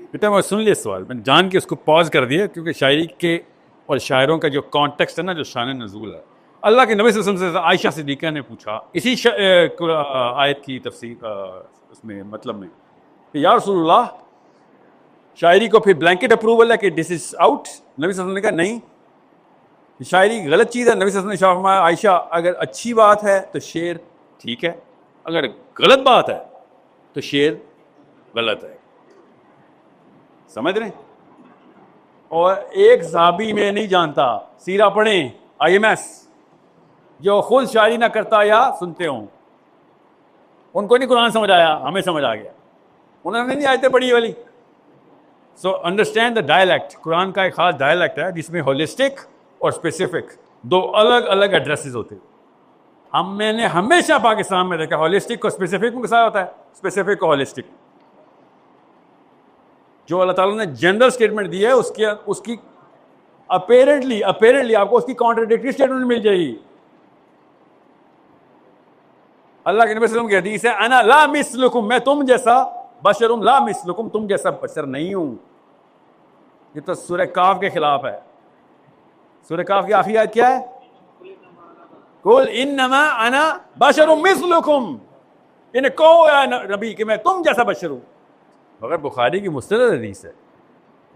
बेटा मैं सुन लिया सवाल, मैंने जान के उसको पॉज कर दिया, क्योंकि शायरी के और शायरों का जो कॉन्टेक्स्ट है ना, जो शान नज़ूल है। अल्लाह के नबी सल्लल्लाहु अलैहि वसल्लम से आयशा सिद्दीक़ा ने पूछा इसी आयत की तफसीर उसमें मतलब में कि या रसूलल्लाह, शायरी को फिर ब्लैंकेट अप्रूवल है कि दिस इज़ आउट? नबी सल्लल्लाहु अलैहि वसल्लम ने कहा नहीं, शायरी गलत चीज़ है। नबी सल्लल्लाहु अलैहि वसल्लम ने फरमाया आयशा, अगर अच्छी बात है तो शेर ठीक है, अगर गलत बात है तो शेर गलत है। समझ रहे? और एक साहबी में नहीं जानता, सीरा पढ़ें IMS, जो खुद शायरी ना करता या सुनते हों, उनको नहीं कुरान समझ आया, हमें समझ आ गया। उन्होंने नहीं आयतें पढ़ी वाली। So understand the dialect. Quran का एक खास डायलैक्ट है जिसमें होलिस्टिक और स्पेसिफिक दो अलग अलग एड्रेसेस होते हैं। मैंने हमेशा पाकिस्तान में देखा होलिस्टिक को स्पेसिफिक में कैसा होता है, स्पेसिफिक को होलिस्टिक। जो अल्लाह ताला ने जनरल स्टेटमेंट दी है उसकी अपेरेंटली आपको उसकी कॉन्ट्राडिक्टरी स्टेटमेंट मिल जाएगी। अल्लाह के नबी सल्लल्लाहु अलैहि वसल्लम की हदीस है, अना ला मिस्लुकुम, मैं तुम जैसा, बशरुम ला मिस्लुकुम, तुम जैसा बशर नहीं हूं। ये तो सूरह काफ के खिलाफ है। सूरह काफ की आखिरी आयत क्या है? कुल इन्नमा अना बशरुम मिस्लुकुम, इन्हें कहो या नबी कि मैं तुम जैसा बशर हूं। मगर बुखारी की मुस्तनद हदीस है।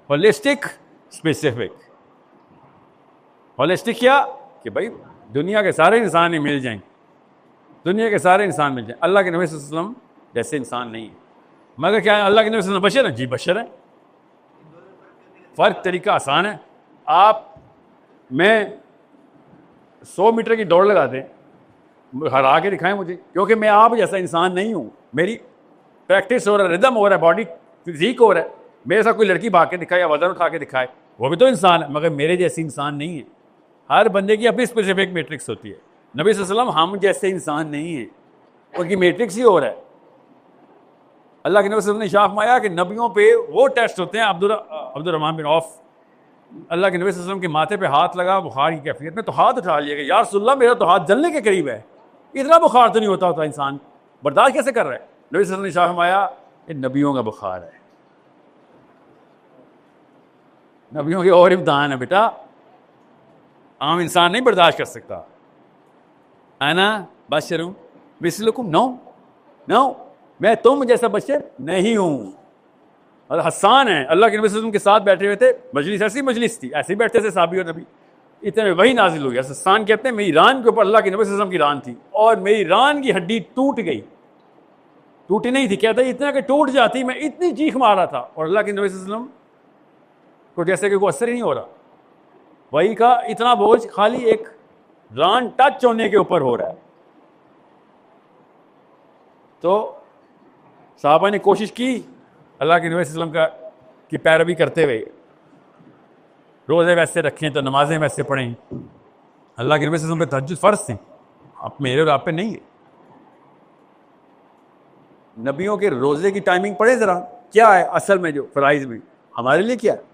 Holistic specific. होलिस्टिक क्या कि भाई दुनिया के सारे इंसान ही मिल जाएं, दुनिया के सारे इंसान मिल जाएं। अल्लाह के नबी सल्लल्लाहु अलैहि वसल्लम जैसे इंसान नहीं है, मगर क्या है, अल्लाह के नबी सल्लल्लाहु अलैहि वसल्लम बशर हैं? जी बशर हैं। फ़र्क तरीका आसान है। मैं 100 मीटर की दौड़ लगा दें, हरा के दिखाएं मुझे, क्योंकि मैं आप जैसा इंसान नहीं हूँ। मेरी प्रैक्टिस हो रहा है, रिदम हो रहा है, बॉडी फिजिक हो रहा है। मेरे साथ कोई लड़की भाग के दिखाए या वजन उठा के दिखाए, वो भी तो इंसान है, मगर मेरे जैसी इंसान नहीं है। हर बंदे की अपनी स्पेसिफिक मैट्रिक्स होती है। नबी सल्लल्लाहु अलैहि वसल्लम हम जैसे इंसान नहीं है, उनकी मैट्रिक्स ही हो रहा है। अल्लाह के नबी सल्लल्लाहु अलैहि वसल्लम ने शाफ माया कि नबियों पे वो टेस्ट होते हैं। अब्दुर्रहमान बिन औफ, अल्लाह के नबी सल्लल्लाहु अलैहि वसल्लम के माथे पे हाथ लगा बुखार की कैफियत में, तो हाथ उठा लिया कि या रसूलल्लाह मेरा तो हाथ जलने के करीब है, इतना बुखार तो नहीं होता इंसान बर्दाश्त कैसे कर रहा है। नबी सल्लल्लाहु अलैहि वसल्लम ने शाफ माया, ये नबियों का बुखार है, नबियों के और इम्तिहान है बेटा, आम इंसान नहीं बर्दाश्त कर सकता। आना बशरुम मिसलुकुम, नो नो, मैं तुम जैसा बशर नहीं हूं। और हसान है, अल्लाह के नबी सल्लल्लाहु अलैहि वसल्लम के साथ बैठे हुए थे, मजलिस ऐसी मजलिस थी, ऐसे ही बैठते थे साहबी और नबी। इतने में वही नाजिल हो गया। हसान कहते हैं मेरी रान के ऊपर अल्लाह के नबी सल्लल्लाहु अलैहि वसल्लम की रान थी और मेरी रान की हड्डी टूट गई, टूटी नहीं थी, कहता इतना कि टूट जाती, मैं इतनी चीख मारा था और अल्लाह के नबी सल्लल्लाहु अलैहि वसल्लम को जैसे कि कोई असर ही नहीं हो रहा। वही का इतना बोझ खाली एक रान टच होने के ऊपर हो रहा है। तो साहबा ने कोशिश की अल्लाह के नबी सल्लल्लाहु अलैहि वसल्लम की पैरवी करते हुए, रोज़े वैसे रखें तो नमाजें वैसे पढ़ें। अल्लाह के नबी सल्लल्लाहु अलैहि वसल्लम पे तहज्जुद फ़र्ज़ थे, आप मेरे और आप पे नहीं है। नबियों के रोज़े की टाइमिंग पढ़े ज़रा, क्या है असल में जो फ़राइज़ में, हमारे लिए क्या है।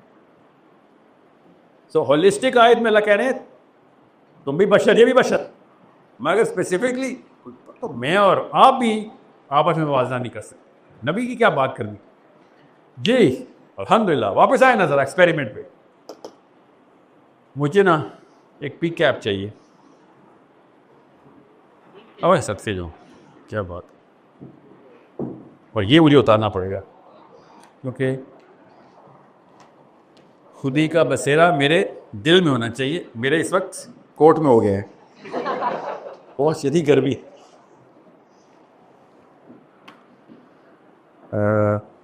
सो होलिस्टिक आयत में अल्लाह कह रहे हैं तुम भी बशर, ये भी बशर, मगर स्पेसिफिकली तो मैं और आप भी आपस में मुवाज़ना नहीं कर सकते। नबी की क्या बात करनी जी। अल्हम्दुलिल्लाह वापस आए ना ज़रा एक्सपेरिमेंट पे। मुझे ना एक पी कैप चाहिए। अरे सत्य जो क्या बात, और ये मुझे उतारना पड़ेगा क्योंकि खुदी का बसेरा मेरे दिल में होना चाहिए। मेरे इस वक्त कोट में हो गया है, बहुत शदीद गर्मी।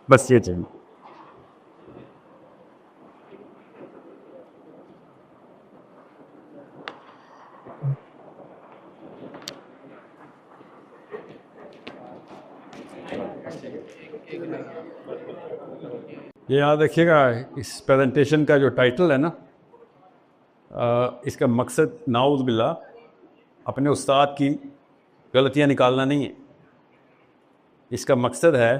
बस ये चाहिए। ये याद रखिएगा, इस प्रेजेंटेशन का जो टाइटल है ना, इसका मकसद नाउज़ बिल्लाह अपने उस्ताद की गलतियां निकालना नहीं है। इसका मकसद है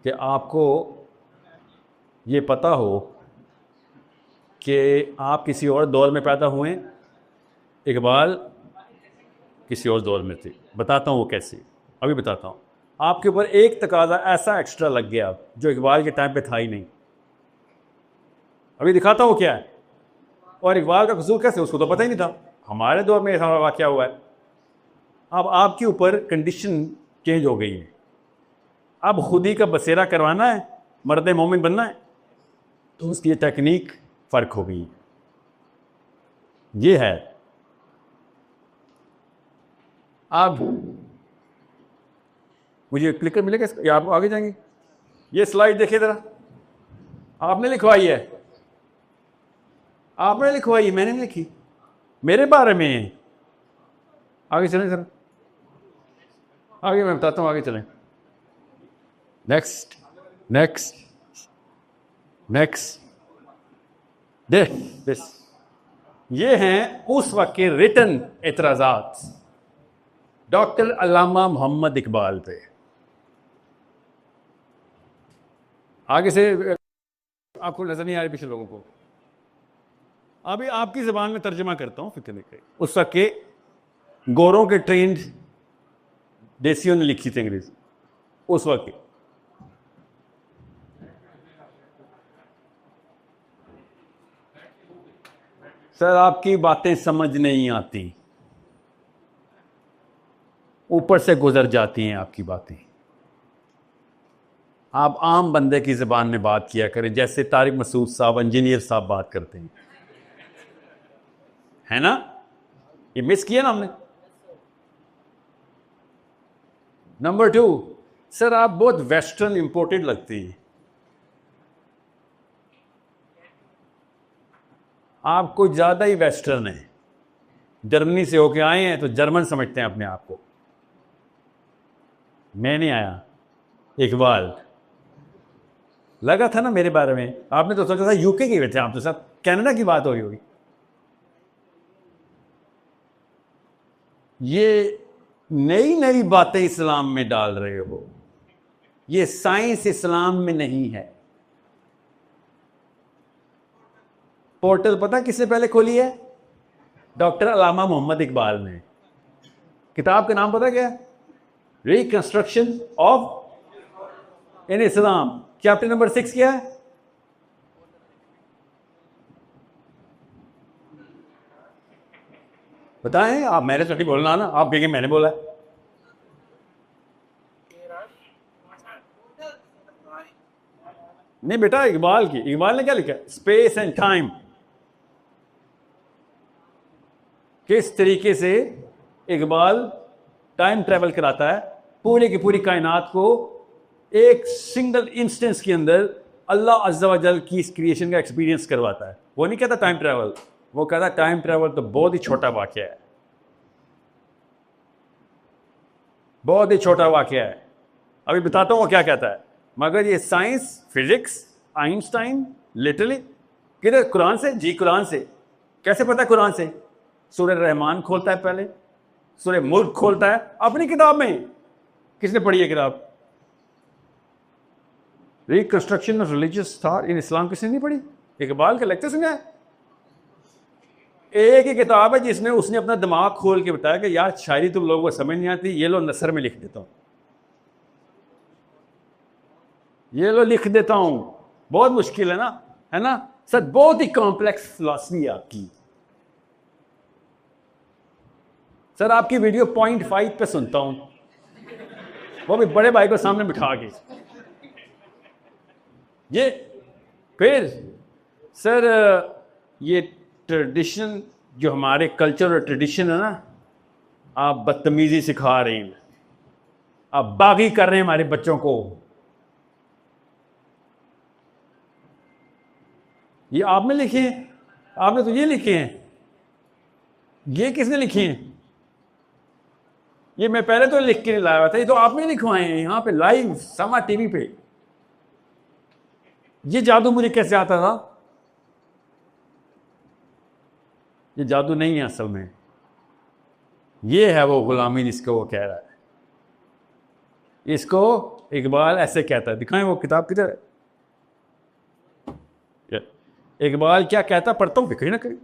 कि आपको ये पता हो कि आप किसी और दौर में पैदा हुए, इकबाल किसी और दौर में थे। बताता हूँ वो कैसे, अभी बताता हूँ। आपके ऊपर एक तकाजा ऐसा एक्स्ट्रा लग गया जो इकबाल के टाइम पे था ही नहीं। अभी दिखाता हूँ क्या है। और इकबाल का कसूर कैसे, उसको तो पता ही नहीं था। हमारे दौर में ऐसा वाक़या हुआ है। अब आपके ऊपर कंडीशन चेंज हो गई है। अब खुदी का बसेरा करवाना है, मर्द मोमिन बनना है, तो उसकी टेक्निक फ़र्क हो गई। ये है। अब मुझे क्लिकर मिलेगा या आप आगे जाएंगे। ये स्लाइड देखिए ज़रा, आपने लिखवाई है, आपने लिखवाई, मैंने नहीं लिखी, मेरे बारे में। आगे चलें सर, आगे मैं बताता हूँ, आगे चलें। Next next next. दिस ये हैं उस वक्त के रिटन एतराज़ात डॉक्टर अल्लामा मोहम्मद इकबाल पे। आगे से आपको नजर नहीं आ रही पिछले लोगों को। अभी आपकी ज़बान में तर्जुमा करता हूँ, फिक्र नहीं करें। उस वक्त के गोरों के ट्रेंड देसियों ने लिखी थी अंग्रेजी उस वक्त के। सर आपकी बातें समझ नहीं आती, ऊपर से गुजर जाती हैं आपकी बातें। आप आम बंदे की ज़बान में बात किया करें, जैसे तारिक मसूद साहब इंजीनियर साहब बात करते हैं, है ना। ये मिस किया ना हमने। नंबर 2, सर आप बहुत वेस्टर्न इंपोर्टेड लगती हैं। आप कुछ ज़्यादा ही वेस्टर्न है। जर्मनी से होके आए हैं तो जर्मन समझते हैं अपने आप को। मैं नहीं आया, इकबाल। लगा था ना मेरे बारे में, आपने तो सोचा था यूके के थे आप, तो सब कनाडा की बात हो रही होगी। ये नई नई बातें इस्लाम में डाल रहे हो, ये साइंस इस्लाम में नहीं है। पोर्टल पता किसने पहले खोली है? डॉक्टर अल्लामा मोहम्मद इकबाल ने। किताब का नाम पता क्या है? Reconstruction of in Islam. Chapter number 6 क्या है? बताएं आप, मैंने तो नहीं बोलना ना, आप कहेंगे मैंने बोला है। नहीं बेटा, इकबाल की, इकबाल ने क्या लिखा? Space and time. किस तरीके से इकबाल टाइम ट्रेवल कराता है, पूरी की पूरी कायनात को एक सिंगल इंस्टेंस के अंदर अल्लाह अज़्ज़ा व जल की इस क्रिएशन का एक्सपीरियंस करवाता है। वो नहीं कहता टाइम ट्रेवल, वो कहता टाइम ट्रेवल तो बहुत ही छोटा वाकया है, बहुत ही छोटा वाकया है। अभी बताता हूं वो क्या कहता है। मगर ये साइंस, फिजिक्स, आइंस्टाइन लिटरली किधर? कुरान से जी, कुरान से। कैसे पता है? कुरान से। सूरह रहमान खोलता है पहले, सूरह मुल्क खोलता है अपनी किताब में। किसने पढ़ी है किताब? Reconstruction of religious thought in Islam किसने नहीं पढ़ी? इकबाल का लेक्चर सुना है? एक ही किताब है जिसमें उसने अपना दिमाग खोल के बताया कि यार शायरी तुम लोगों को समझ नहीं आती, ये लो नसर में लिख देता हूं, ये लो लिख देता हूं। बहुत मुश्किल है ना सर, बहुत ही कॉम्प्लेक्स फिलॉसफी है आपकी। सर आपकी वीडियो 0.5 पे सुनता हूं, वो भी बड़े भाई को सामने बिठा के। ये फिर सर ये ट्रेडिशन, जो हमारे कल्चर और ट्रेडिशन है ना, आप बदतमीजी सिखा रहे हैं, आप बागी कर रहे हैं हमारे बच्चों को। ये आपने लिखे हैं? आपने तो ये लिखे हैं। ये किसने लिखे हैं? ये मैं पहले तो लिख के नहीं लाया था, ये तो आपने लिखवाए हैं यहां पे लाइव समा टीवी पे। ये जादू मुझे कैसे आता था? ये जादू नहीं है असल में, ये है वो गुलामी जिसको वो कह रहा है। इसको इकबाल ऐसे कहता है। दिखाएं वो किताब किधर है? इकबाल क्या कहता, पढ़ता हूं कहीं ना कहीं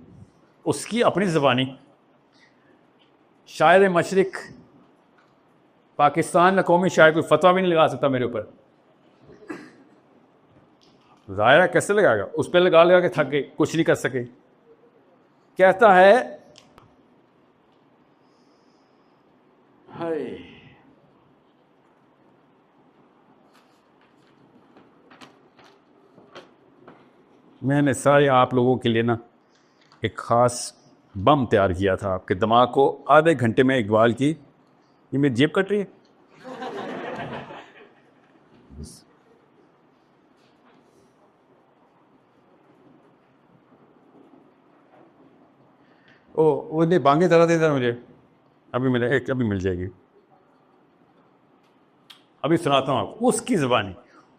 उसकी अपनी ज़बानी। शायर मशरिक, पाकिस्तान में कौमी शायर कोई फतवा भी नहीं लगा सकता मेरे ऊपर। ज़ाहिर है कैसे लगाएगा? उस पर लगा लगा के थक गए, कुछ नहीं कर सके। कहता है हाय, मैंने सारे आप लोगों के लिए ना एक ख़ास बम तैयार किया था, आपके दिमाग को आधे घंटे में इकबाल की। ये मेरी जेब कट रही है। ओ वो नहीं, बांगे जरा दे मुझे, अभी मिले, एक अभी मिल जाएगी। अभी सुनाता हूँ आपको उसकी ज़बानी।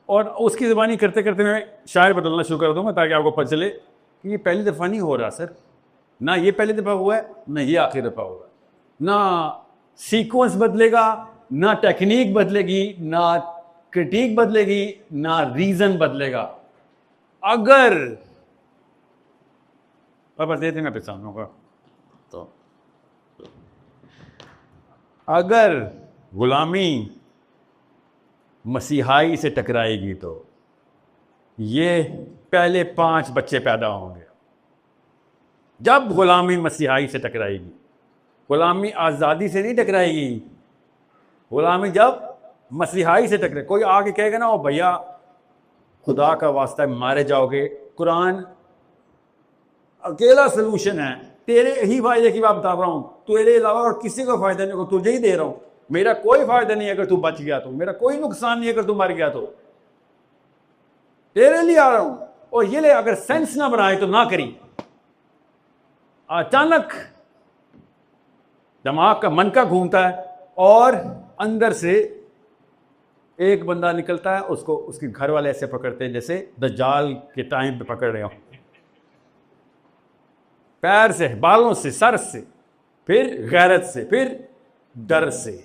और उसकी ज़बानी करते करते मैं शायर बदलना शुरू कर दूंगा ताकि आपको पता चले कि ये पहली दफ़ा नहीं हो रहा सर। ना ये पहली दफ़ा हुआ है, ना ये आखिरी दफ़ा हुआ है। ना सीक्वेंस बदलेगा, ना टेक्निक बदलेगी, ना क्रिटिक बदलेगी, ना रीज़न बदलेगा। अगर बस देते मैं पहचानूँ का तो, अगर गुलामी मसीहाई से टकराएगी तो ये पहले 5 बच्चे पैदा होंगे। जब गुलामी मसीहाई से टकराएगी, गुलामी आज़ादी से नहीं टकराएगी, गुलामी जब मसीहाई से टकराए। कोई आके कहेगा ना, ओ भैया खुदा का वास्ता है मारे जाओगे, कुरान अकेला सलूशन है, तेरे ही फायदे की बात बता रहा हूं, तेरे अलावा और किसी को फायदा नहीं, तुझे ही दे रहा हूं, मेरा कोई फायदा नहीं है अगर तू बच गया तो, मेरा कोई नुकसान नहीं है अगर तू मर गया तो, तेरे लिए आ रहा हूं। और ये ले, अगर सेंस ना बनाए तो ना करी। अचानक दिमाग का मन का घूमता है और अंदर से एक बंदा निकलता है, उसको उसके घर वाले ऐसे पकड़ते हैं जैसे दज्जाल के टाइम पे पकड़ रहे हो, पैर से, बालों से, सर से, फिर गैरत से, फिर डर से,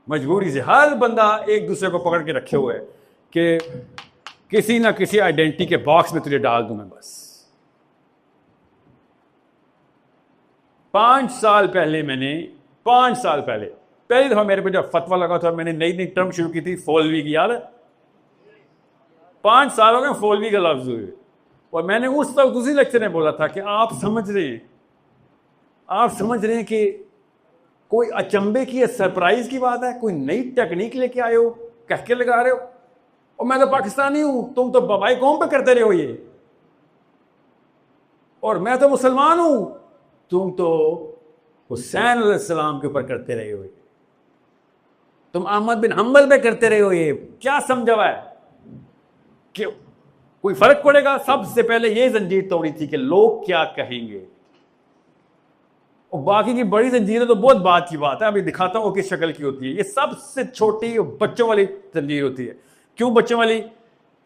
मजबूरी से। हर बंदा एक दूसरे को पकड़ के रखे हुए है कि किसी ना किसी आइडेंटिटी के बॉक्स में तुझे डाल दूं मैं बस। 5 साल पहले पहली दफा मेरे पे जब फतवा लगा था, मैंने नई नई टर्म शुरू की थी, फौलवी की, याद है? 5 साल हो गए फौलवी का लफ्ज हुए, और मैंने उस वक्त उसी लेक्चर में बोला था कि आप समझ रहे हैं कि कोई अचंभे की, सरप्राइज की बात है, कोई नई टेक्निक लेके आए हो, कह के लगा रहे हो, और मैं तो पाकिस्तानी हूं, तुम तो बबाई कौम पे करते रहे हो ये, और मैं तो मुसलमान हूं, तुम तो हुसैन अलैहिस्सलाम के ऊपर करते रहे हो, तुम अहमद बिन हम्बल पे करते रहे हो, ये क्या समझा हुआ है कि कोई फर्क पड़ेगा? सबसे पहले ये जंजीर तोड़ी थी कि लोग क्या कहेंगे, और बाकी की बड़ी जंजीरें तो बहुत बात की बात है, अभी दिखाता हूं किस शक्ल की होती है। ये सबसे छोटी बच्चों वाली जंजीर होती है। क्यों बच्चों वाली?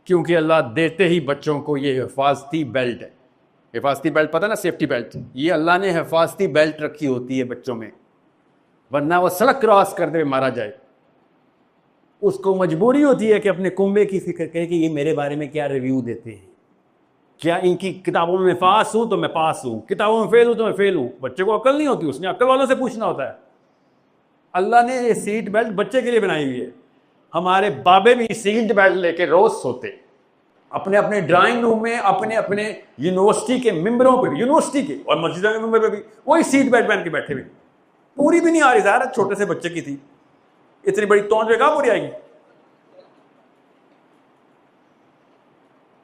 क्योंकि अल्लाह देते ही बच्चों को ये हिफाजती बेल्ट है। हिफाजती बेल्ट पता ना, सेफ्टी बेल्ट, ये अल्लाह ने हिफाजती बेल्ट रखी होती है बच्चों में, वरना वो सड़क क्रॉस करते हुए मारा जाए। उसको मजबूरी होती है कि अपने कुंबे की फिक्र करे कि ये मेरे बारे में क्या रिव्यू देते हैं, क्या इनकी किताबों में पास हूं तो मैं पास हूं, किताबों में फेल हूं तो मैं फेल हूं। बच्चे को अक्ल नहीं होती, उसने अक्ल वालों से पूछना होता है। अल्लाह ने ये सीट बेल्ट बच्चे के लिए बनाई हुई है। हमारे बाबे भी सीट बेल्ट लेके रोज सोते, अपने अपने ड्राइंग रूम में, अपने अपने यूनिवर्सिटी के मेंबरों पे भी, यूनिवर्सिटी के और मस्जिद के मेंबर पे भी वही सीट बेल्ट पहन के बैठे हुए। पूरी भी नहीं आ रही, ज़ाहिर छोटे से बच्चे की थी, इतनी बड़ी तौंज में कहां पूरी आएगी?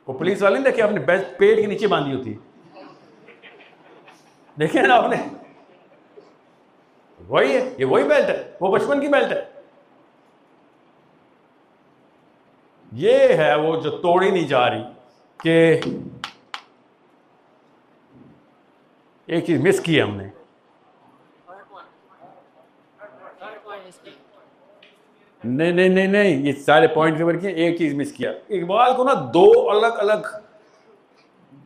वो पुलिस वाले ने देखे, अपने पेट के नीचे बांधी होती, देखे ना आपने? वही है, ये वही बेल्ट है, वो बचपन की बेल्ट है। ये है वो जो तोड़ी नहीं जा रही। कि एक चीज मिस की है हमने, नहीं, ये सारे पॉइंट कवर किए, एक चीज मिस किया। इकबाल को ना 2 अलग अलग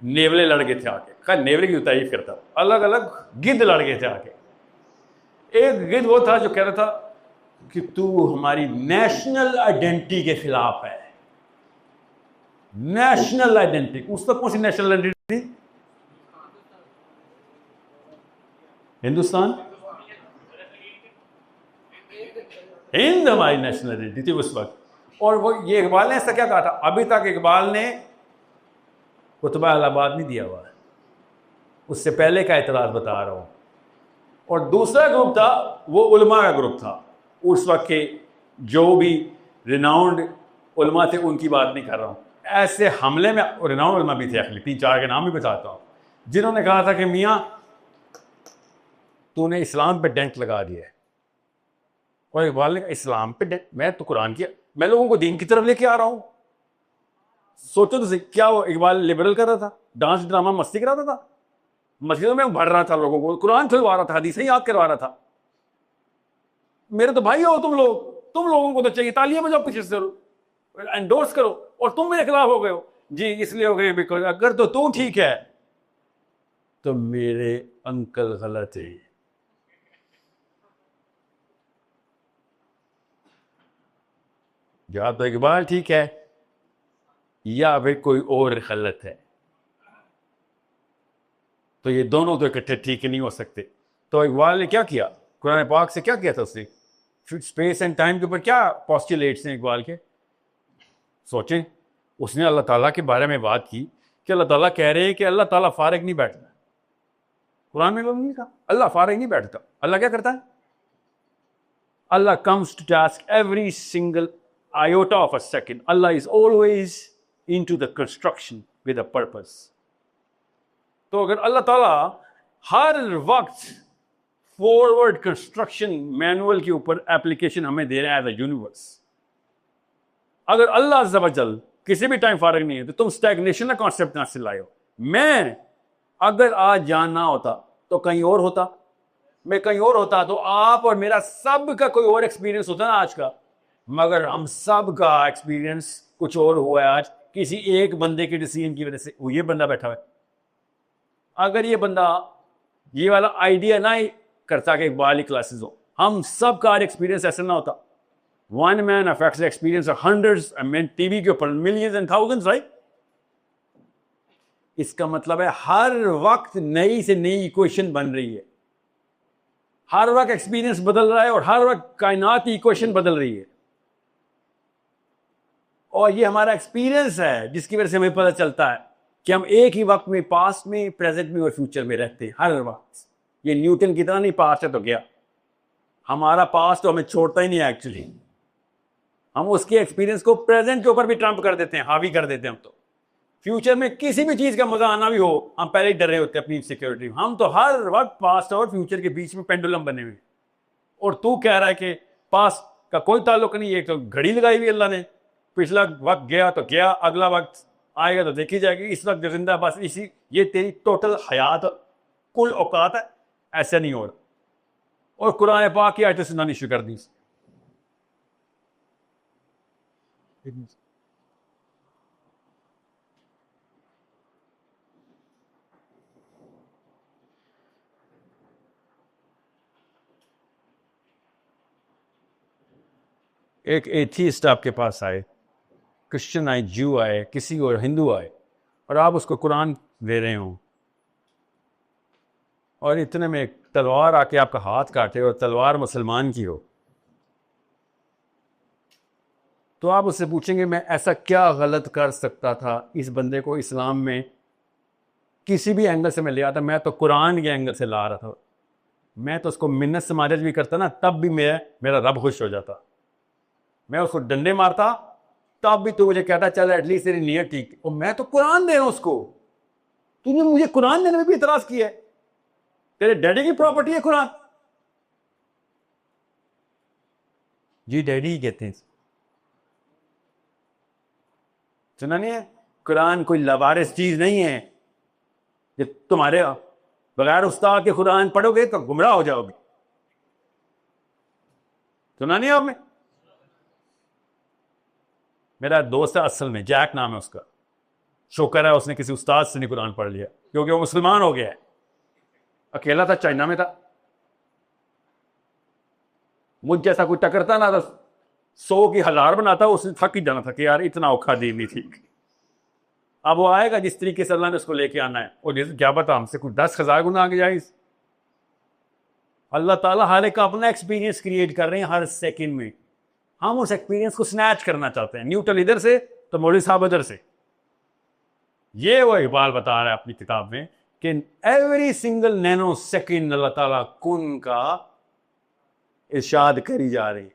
नेवले लड़ गए थे आके, खैर नेवले की तारीफ करता, अलग अलग गिद्ध लड़ गए थे आके। एक गिद्ध वो था जो कह रहा था कि तू हमारी नेशनल आइडेंटिटी के खिलाफ है। नेशनल आइडेंटिटी, उस तक कौन सी नेशनल आइडेंटिटी थी? हिंदुस्तान, हिंद हमारी नेशनल आइडेंटिटी थी उस वक्त। और वो ये इकबाल ने ऐसा क्या कहा था? अभी तक इकबाल ने कुतबा इलाहाबाद नहीं दिया हुआ है, उससे पहले का इतराज बता रहा हूं। और दूसरा ग्रुप था, वो उलमा का ग्रुप था। उस वक्त के जो भी रिनाउंड उलमा थे उनकी बात नहीं कर रहा हूं, ऐसे हमले में रिनाउंड उलमा भी थे, अखली 3-4 के नाम भी बताता हूं, जिन्होंने कहा था कि मियाँ तूने इस्लाम पे डेंट लगा दिया है। और इकबाल ने कहा इस्लाम पे डेंट? मैं तो कुरान की, मैं लोगों को दीन की तरफ लेके आ रहा हूं। सोचो तो सही, क्या वो इकबाल लिबरल कर रहा था, डांस ड्रामा मस्ती कराता था, मस्जिदों में भर रहा था लोगों को, कुरान खुलवा रहा था, हदीसें याद करवा रहा था? मेरे तो भाई हो तुम लोग, तुम लोगों को तो चाहिए तालियां बजाओ पीछे से, एंडोर्स करो, और तुम मेरे खिलाफ हो गए हो जी, इसलिए हो गए बिकॉज अगर तो तू ठीक है तो मेरे अंकल गलत है। या तो इकबाल ठीक है या फिर कोई और गलत है, तो ये दोनों तो इकट्ठे ठीक नहीं हो सकते। तो इकबाल ने क्या किया, कुरान पाक से क्या किया था उसने? स्पेस एंड टाइम के ऊपर क्या पॉस्टुलेट्स हैं इकबाल के? सोचें, उसने अल्लाह ताला के बारे में बात की कि अल्लाह ताला कह रहे हैं कि अल्लाह ताला फारिग नहीं बैठता। कुरान में नहीं कहा अल्लाह फारिग नहीं बैठता। अल्लाह क्या करता है? अल्लाह comes to task every single iota of a second. Allah is always into the construction with a purpose. तो अगर अल्लाह ताला हर वक्त फॉरवर्ड कंस्ट्रक्शन मैनुअल के ऊपर एप्लीकेशन हमें दे रहा है एज अ यूनिवर्स, अगर अल्लाह अज़्ज़ा वजल किसी भी टाइम फारिग नहीं है, तो तुम स्टैग्नेशन का कॉन्सेप्ट ना से लाए हो। मैं अगर आज जानना होता तो कहीं और होता, मैं कहीं और होता तो आप और मेरा सब का कोई और एक्सपीरियंस होता ना आज का। मगर हम सब का एक्सपीरियंस कुछ और हुआ है आज किसी एक बंदे के डिसीजन की वजह से। वो ये बंदा बैठा हुआ है, अगर ये बंदा ये वाला आइडिया ना ही करता कि इकबाल ही क्लासेस हो, हम सब का एक्सपीरियंस ऐसा ना होता। One man affects experience hundreds, TV के ऊपर मिलियंस एंड थाउजेंड्स, राइट। इसका मतलब है हर वक्त नई से नई इक्वेशन बन रही है, हर वक्त एक्सपीरियंस बदल रहा है और हर वक्त कायनात की इक्वेशन बदल रही है। और ये हमारा एक्सपीरियंस है जिसकी वजह से हमें पता चलता है कि हम एक ही वक्त में पास्ट में, प्रेजेंट में और फ्यूचर में रहते हैं हर वक्त। ये न्यूटन की तरह नहीं, पास्ट है तो गया, हमारा पास्ट तो हमें छोड़ता ही नहीं है। एक्चुअली हम उसके एक्सपीरियंस को प्रेजेंट के ऊपर भी ट्रम्प कर देते हैं, हावी कर देते हैं। हम तो फ्यूचर में किसी भी चीज का मजा आना भी हो, हम पहले ही डर रहे होते हैं अपनी सिक्योरिटी। हम तो हर वक्त पास्ट और फ्यूचर के बीच में पेंडुलम बने हुए। और तू कह रहा है कि पास्ट का कोई ताल्लुक नहीं है, तो घड़ी लगाई हुई अल्लाह ने, पिछला वक्त गया तो गया, अगला वक्त आएगा तो देखी जाएगी, इस वक्त जिंदा बस इसी, ये तेरी टोटल हयात कुल औकात है। ऐसा नहीं हो रहा। और कुरान पाक की आयतें सुनानी शुरू कर दी। एक एथीस्ट आपके पास आए, क्रिश्चियन आए, जू आए, किसी और हिंदू आए, और आप उसको कुरान दे रहे हो, और इतने में एक तलवार आके आपका हाथ काटे और तलवार मुसलमान की हो, तो आप उससे पूछेंगे मैं ऐसा क्या गलत कर सकता था इस बंदे को इस्लाम में किसी भी एंगल से मैं ले आता। मैं तो कुरान के एंगल से ला रहा था, मैं तो उसको मिन्नत से मारज भी करता ना, तब भी मेरा रब खुश हो जाता। मैं उसको डंडे मारता तब भी तो मुझे कहता चल एटलीस्ट तेरी नीयत ठीक। और मैं तो कुरान दे रहा हूं उसको, तूने मुझे कुरान देने में भी इतराज किया है। तेरे डैडी की प्रॉपर्टी है कुरान। जी डैडी ही कहते हैं, सुना नहीं है? कुरान कोई लवारिस चीज नहीं है जो तुम्हारे बगैर उस्ताद के कुरान पढ़ोगे तो गुमराह हो जाओगे। सुना नहीं आपने? मेरा दोस्त है असल में, जैक नाम है उसका, शुक्र है उसने किसी उस्ताद से नहीं कुरान पढ़ लिया, क्योंकि वो मुसलमान हो गया है। अकेला था, चाइना में था, मुझ जैसा कोई टकरता ना तो 100 की 1000 बनाता, उसने थक ही जाना था कि यार इतना औखा दीन नहीं थी। अब वो आएगा जिस तरीके से अल्लाह ने उसको लेके आना है, और क्या पता हमसे कुछ 10,000 गुना आगे जाए। अल्लाह ताला हर एक का अपना एक्सपीरियंस क्रिएट कर रहे हैं हर सेकंड में। हम उस एक्सपीरियंस को स्नैच करना चाहते हैं, न्यूटन इधर से तो मौलवी साहब उधर से। ये वो इकबाल बता रहा है अपनी किताब में कि एवरी सिंगल नैनो सेकंड अल्लाह ताला कुन का इरशाद करी जा रही है।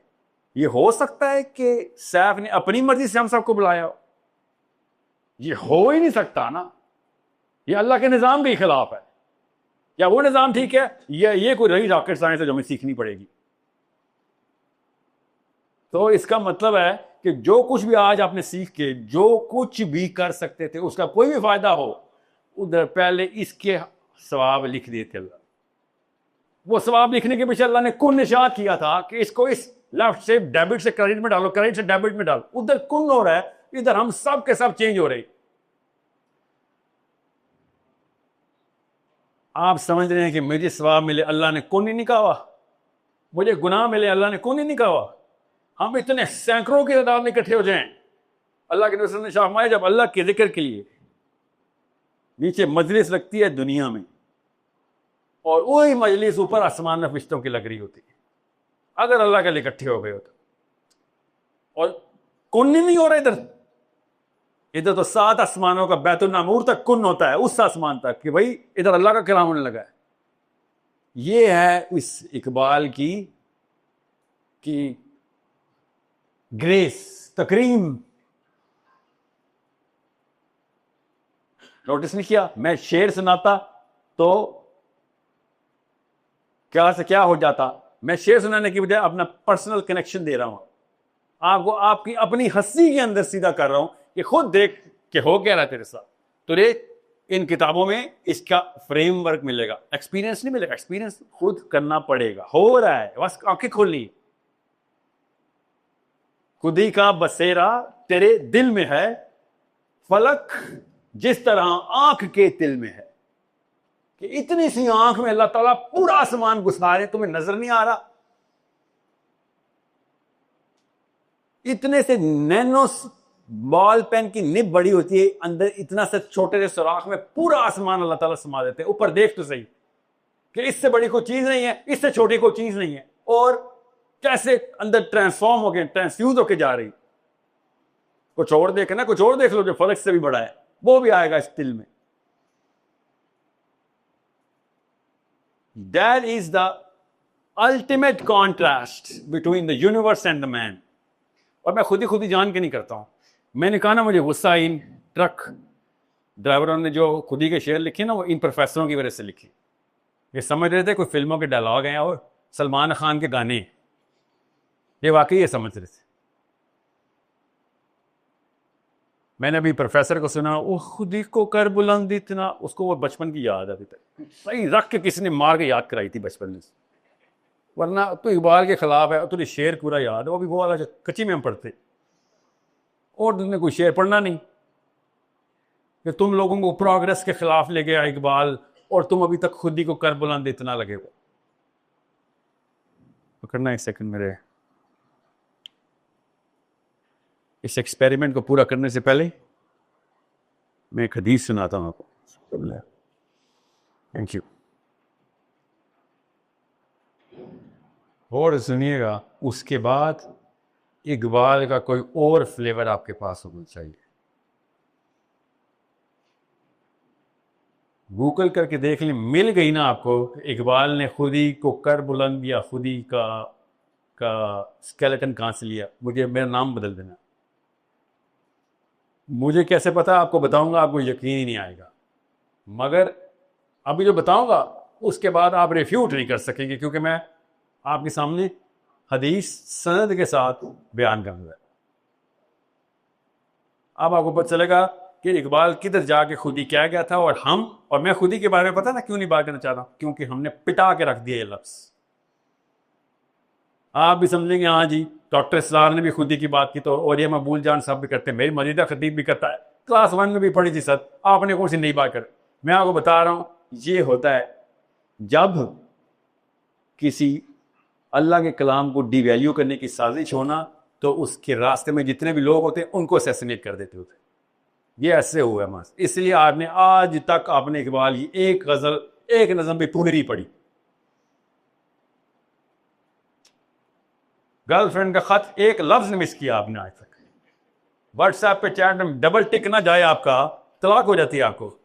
ये हो सकता है कि सैफ ने अपनी मर्जी से हम सबको बुलाया हो? ये हो ही नहीं सकता ना, ये अल्लाह के निजाम के खिलाफ है। या वो निजाम ठीक है, ये कोई रही रॉकेट साइंस है जो हमें सीखनी पड़ेगी। तो इसका मतलब है कि जो कुछ भी आज आपने सीख के जो कुछ भी कर सकते थे उसका कोई भी फायदा हो, उधर पहले इसके सवाब लिख दिए थे अल्लाह। वो सवाब लिखने के पीछे अल्लाह ने कुन निशात किया था कि इसको इस लेफ्ट से डेबिट से क्रेडिट में डालो, क्रेडिट से डेबिट में डालो। उधर कुन हो रहा है, इधर हम सब के सब चेंज हो रहे। आप समझ रहे हैं कि मुझे सवाब मिले, अल्लाह ने कुन ही नहीं कहा, मुझे गुनाह मिले, अल्लाह ने कुन ही नहीं कहा। हम इतने सैकड़ों की तादाद में इकट्ठे हो जाएं, अल्लाह के नबी ने फरमाया जब अल्लाह के जिक्र के लिए नीचे मजलिस लगती है दुनिया में, और वही मजलिस ऊपर आसमान में फरिश्तों की लग रही होती है, अगर अल्लाह के लिए इकट्ठे हो गए हो तो। और कुन ही नहीं हो रहा इधर तो 7 आसमानों का बैतुल मामूर तक कुन होता है, उस आसमान तक कि भाई इधर अल्लाह का कलाम होने लगा है। ये है इस इकबाल की ग्रेस, तकरीम। नोटिस नहीं किया? मैं शेर सुनाता तो क्या से क्या हो जाता। मैं शेर सुनाने की बजाय अपना पर्सनल कनेक्शन दे रहा हूं आपको, आपकी अपनी हंसी के अंदर सीधा कर रहा हूं कि खुद देख के हो क्या रहा है तेरे साथ। तुझे इन किताबों में इसका फ्रेमवर्क मिलेगा, एक्सपीरियंस नहीं मिलेगा, एक्सपीरियंस खुद करना पड़ेगा। हो रहा है, बस आंखें खोलनी। खुदी का बसेरा तेरे दिल में है, फलक जिस तरह आंख के तिल में है। कि इतनी सी आंख में अल्लाह ताला पूरा आसमान घुसा रहे, तुम्हें नजर नहीं आ रहा? इतने से नैनो बॉल पेन की निब बड़ी होती है, अंदर इतना से छोटे से सुराख में पूरा आसमान अल्लाह ताला समा देते हैं। ऊपर देख तो सही कि इससे बड़ी कोई चीज नहीं है, इससे छोटी कोई चीज नहीं है, और कैसे अंदर ट्रांसफॉर्म हो गए, ट्रांसफ्यूज होके जा रही। कुछ और देखे ना, कुछ और देख लो जो फलक से भी बड़ा है, वो भी आएगा इस दिल में। That is the ultimate contrast between the universe and the man. और मैं खुद ही जान के नहीं करता हूं। मैंने कहा ना, मुझे गुस्सा इन ट्रक ड्राइवरों ने जो खुदी के शेर लिखे ना, वो इन प्रोफेसरों की वजह से लिखे। ये समझ रहे थे कोई फिल्मों के डायलॉग हैं और सलमान खान के गाने, ये वाकई ये समझ रहे थे। मैंने अभी प्रोफेसर को सुना, वो खुदी को कर बुलंद इतना, उसको वो बचपन की याद अभी तक सही रख के किसी ने मार के याद कराई थी बचपन में। वरना तो इकबाल के खिलाफ है, तुझे शेर पूरा याद है, वो भी वो वाला जो कच्ची में हम पढ़ते, और तुमने कोई शेर पढ़ना नहीं कि तुम लोगों को प्रोग्रेस के खिलाफ ले गया इकबाल, और तुम अभी तक खुदी को कर बुलंद इतना लगे हो। पकड़ना एक सेकंड मेरे, इस एक्सपेरिमेंट को पूरा करने से पहले मैं एक हदीस सुनाता हूं आपको। Thank you. और सुनिएगा, उसके बाद इकबाल का कोई और फ्लेवर आपके पास होना चाहिए। गूगल करके देख लें, मिल गई ना आपको, इकबाल ने खुदी को कर बुलंद या खुदी का स्केलेटन कहां से लिया, मुझे मेरा नाम बदल देना। मुझे कैसे पता, आपको बताऊंगा, आपको यकीन ही नहीं आएगा, मगर अभी जो बताऊंगा उसके बाद आप रिफ्यूट नहीं कर सकेंगे, क्योंकि मैं आपके सामने हदीस सनद के साथ बयान करूंगा। अब आपको पता चलेगा कि इकबाल किधर जाके खुदी क्या गया था। और मैं खुदी के बारे में पता ना क्यों नहीं बात करना चाहता, क्योंकि हमने पिटा के रख दिया ये लफ्ज। आप भी समझेंगे हाँ जी, डॉक्टर इसरार ने भी खुदी की बात की, तो और ये मकबूल जान साहब भी करते हैं, मेरी मजीदा खतीब भी करता है, क्लास 1 में भी पढ़ी थी सर, आपने कौन सी नई बात कर। मैं आपको बता रहा हूं, ये होता है जब किसी अल्लाह के कलाम को डिवैल्यू करने की साजिश होना, तो उसके रास्ते में जितने भी लोग होते हैं उनको असैसिनेट कर देते होते। ये ऐसे हुआ है मास, इसलिए आपने आज तक आपने इकबाल की एक गजल, एक नज़म भी पूरी नहीं पढ़ी। गर्लफ्रेंड का खत एक लफ्ज ने मिस किया आपने आज तक। व्हाट्सएप पे चैट में डबल टिक ना जाए आपका, तलाक हो जाती है आपको।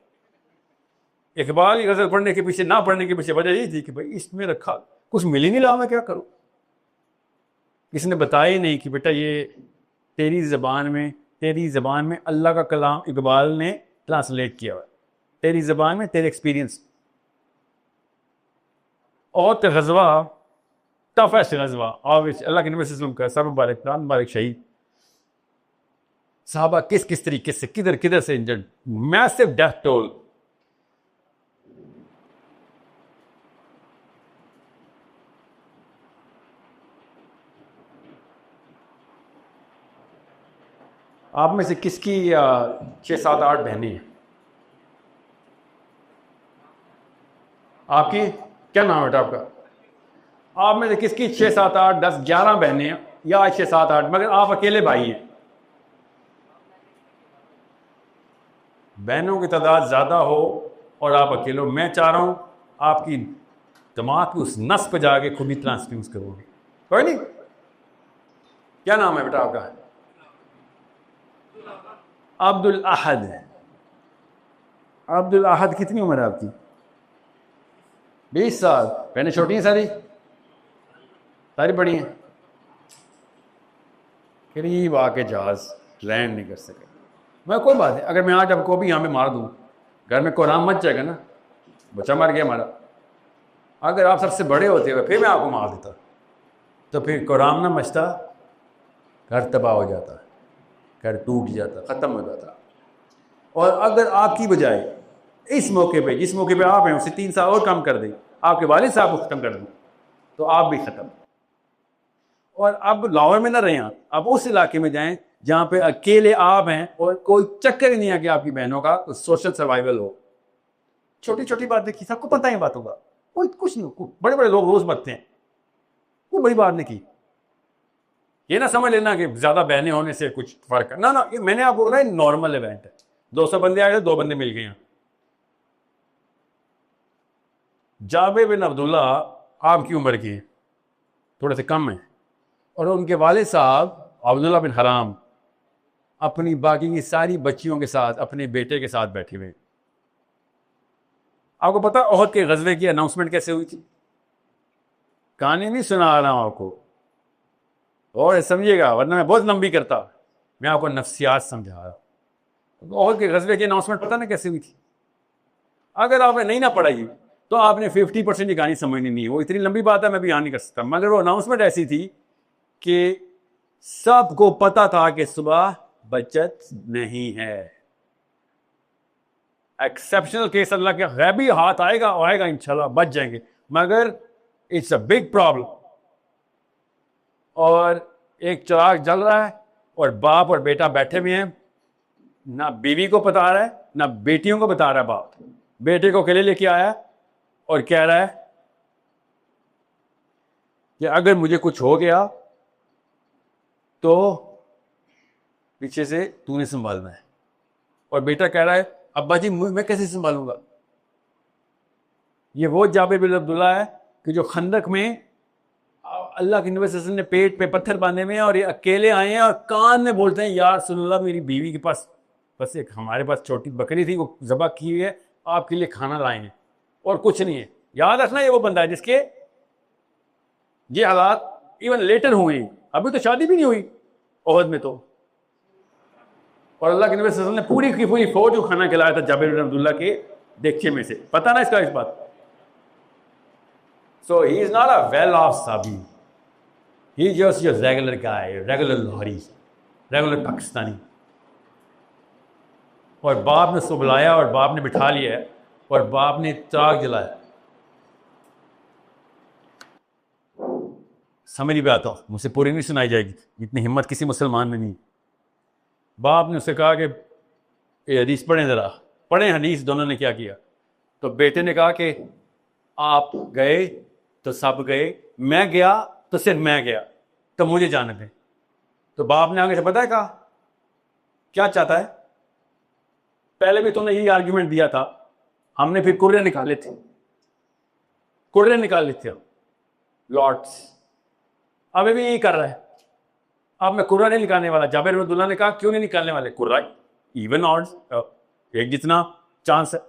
इकबाल की गजल पढ़ने के पीछे, ना पढ़ने के पीछे वजह यही थी कि भाई इसमें रखा कुछ मिल ही नहीं रहा, मैं क्या करूं। किसी ने बताया ही नहीं कि बेटा ये तेरी ज़बान में अल्लाह का कलाम इकबाल ने ट्रांसलेट किया हुआ है, तेरी ज़बान में, तेरे एक्सपीरियंस। और तो गज़वा टफेस्ट गज़वा, और अल्लाह के नबी सल्लल्लाहु अलैहि वसल्लम का सब मुबारक शहीद साहबा किस तरीके से, किधर से इंजर्ड, मैसिव डेथ टोल। आप में से किसकी 6, 7, 8 बहनें हैं? आपकी क्या नाम है बेटा आपका? आप में से किसकी 6, 7, 8, 10, 11 बहनें हैं, या 6, 7, 8, मगर आप अकेले भाई हैं? बहनों की तादाद ज्यादा हो और आप अकेले हो। मैं चाह रहा हूं आपकी दिमाग की उस नस पे जाके खुद ही ट्रांसफ्यूज करोगे। कोई नहीं, क्या नाम है बेटा आपका? अब्दुल अहद। अब्दुल अहद, कितनी उम्र है आपकी? 20 साल। बहनें छोटी हैं सारी बड़ी हैं? करीब आके जहाज लैंड नहीं कर सके। मैं कोई बात नहीं, अगर मैं आज आपको भी यहाँ पे मार दूँ, घर में कोराम मच जाएगा ना, बच्चा मर गया हमारा। अगर आप सबसे बड़े होते हुए फिर मैं आपको मार देता, तो फिर कोराम ना मचता, घर तबाह हो जाता, घर टूट जाता, ख़त्म हो जाता। और अगर आपकी बजाय इस मौके पे, जिस मौके पे आप हैं, उसे 3 साल और कम कर दें, आपके वालिद साहब को ख़त्म कर दूँ, तो आप भी ख़त्म। और अब लाहौर में ना रहें आप, अब उस इलाके में जाएं जहां पे अकेले आप हैं और कोई चक्कर ही नहीं है कि आपकी बहनों का तो सोशल सर्वाइवल हो। छोटी छोटी बात देखी, सबको पता है बातों का, कोई कुछ नहीं, बड़े बड़े लोग रोज मरते हैं, कोई बड़ी बात नहीं की। ये ना समझ लेना कि ज्यादा बहनें होने से कुछ फर्क है, ना ये मैंने आपको बोला नॉर्मल इवेंट है। 200 बंदे आए थे, 2 बंदे मिल गए हैं। जाबिर बिन अब्दुल्ला आपकी उम्र की थोड़े से कम है, और उनके वालिद साहब अब्दुल्ला बिन हराम अपनी बाकी की सारी बच्चियों के साथ अपने बेटे के साथ बैठे हुए। आपको पता ओहद के गजवे की अनाउंसमेंट कैसे हुई थी? कहानी नहीं सुना रहा हूं आपको, और समझिएगा वरना मैं बहुत लंबी करता। मैं आपको नफ्सियात समझा रहा हूं। ओहद के गजवे की अनाउंसमेंट पता ना कैसे हुई थी? अगर आपने नहीं ना पढ़ाई तो आपने 50% की कहानी समझनी नहीं है। वो इतनी लंबी बात है, मैं भी यहाँ नहीं कर सकता, मगर वो अनाउंसमेंट ऐसी थी कि सबको पता था कि सुबह बचत नहीं है। एक्सेप्शनल केस अल्लाह के गैबी हाथ आएगा और आएगा, इंशाल्लाह बच जाएंगे, मगर इट्स अ बिग प्रॉब्लम। और एक चिराग जल रहा है और बाप और बेटा बैठे हुए हैं, ना बीवी को बता रहा है ना बेटियों को बता रहा है। बाप बेटे को अकेले लेके आया और कह रहा है कि अगर मुझे कुछ हो गया तो पीछे से तूने संभालना है। और बेटा कह रहा है अब्बा जी मैं कैसे संभालूंगा? ये वो जाबिर बिन अब्दुल्ला है कि जो खंदक में अल्लाह के नबी सल्लल्लाहु अलैहि वसल्लम ने पेट पे पत्थर बांधे हुए हैं और ये अकेले आए हैं और कान में बोलते हैं यार रसूलुल्लाह मेरी बीवी के पास बस एक हमारे पास छोटी बकरी थी, वो ज़बह की हुई है, आपके लिए खाना लाए हैं और कुछ नहीं है। याद रखना ये वो बंदा है जिसके ये हालात इवन लेटर हुए, अभी तो शादी भी नहीं हुई ओहद में तो। और अल्लाह के नबी सल्लल्लाहु अलैहि वसल्लम ने पूरी की पूरी फौज को खाना खिलाया था जाबिर बिन अब्दुल्ला के देगचे में से। पता ना इसका इस बात। So he is not a well of साबी, he is just your regular guy, regular Lahori, regular Pakistani. और बाप ने उसको बुलाया और बाप ने बिठा लिया है और बाप ने चिराग जलाया। समझ नहीं आता, मुझसे पूरी नहीं सुनाई जाएगी, इतनी हिम्मत किसी मुसलमान में नहीं। बाप ने उससे कहा कि ये हदीस पढ़ें, ज़रा पढ़ें हदीस। दोनों ने क्या किया? तो बेटे ने कहा कि आप गए तो सब गए, मैं गया तो सिर्फ मैं गया, तो मुझे जाने दें। तो बाप ने आगे से पता है कहा क्या चाहता है? पहले भी तुमने यही आर्ग्यूमेंट दिया था, हमने फिर कुर्रे निकाले थे, कुर्रे निकाले थे लॉर्ड्स, अभी भी यही कर रहा है। अब मैं कुर्रा नहीं निकालने वाला। जाबिर बिन अब्दुल्ला ने कहा क्यों नहीं निकालने वाले? कुर्रा इवन ऑड्स, एक जितना चांस है।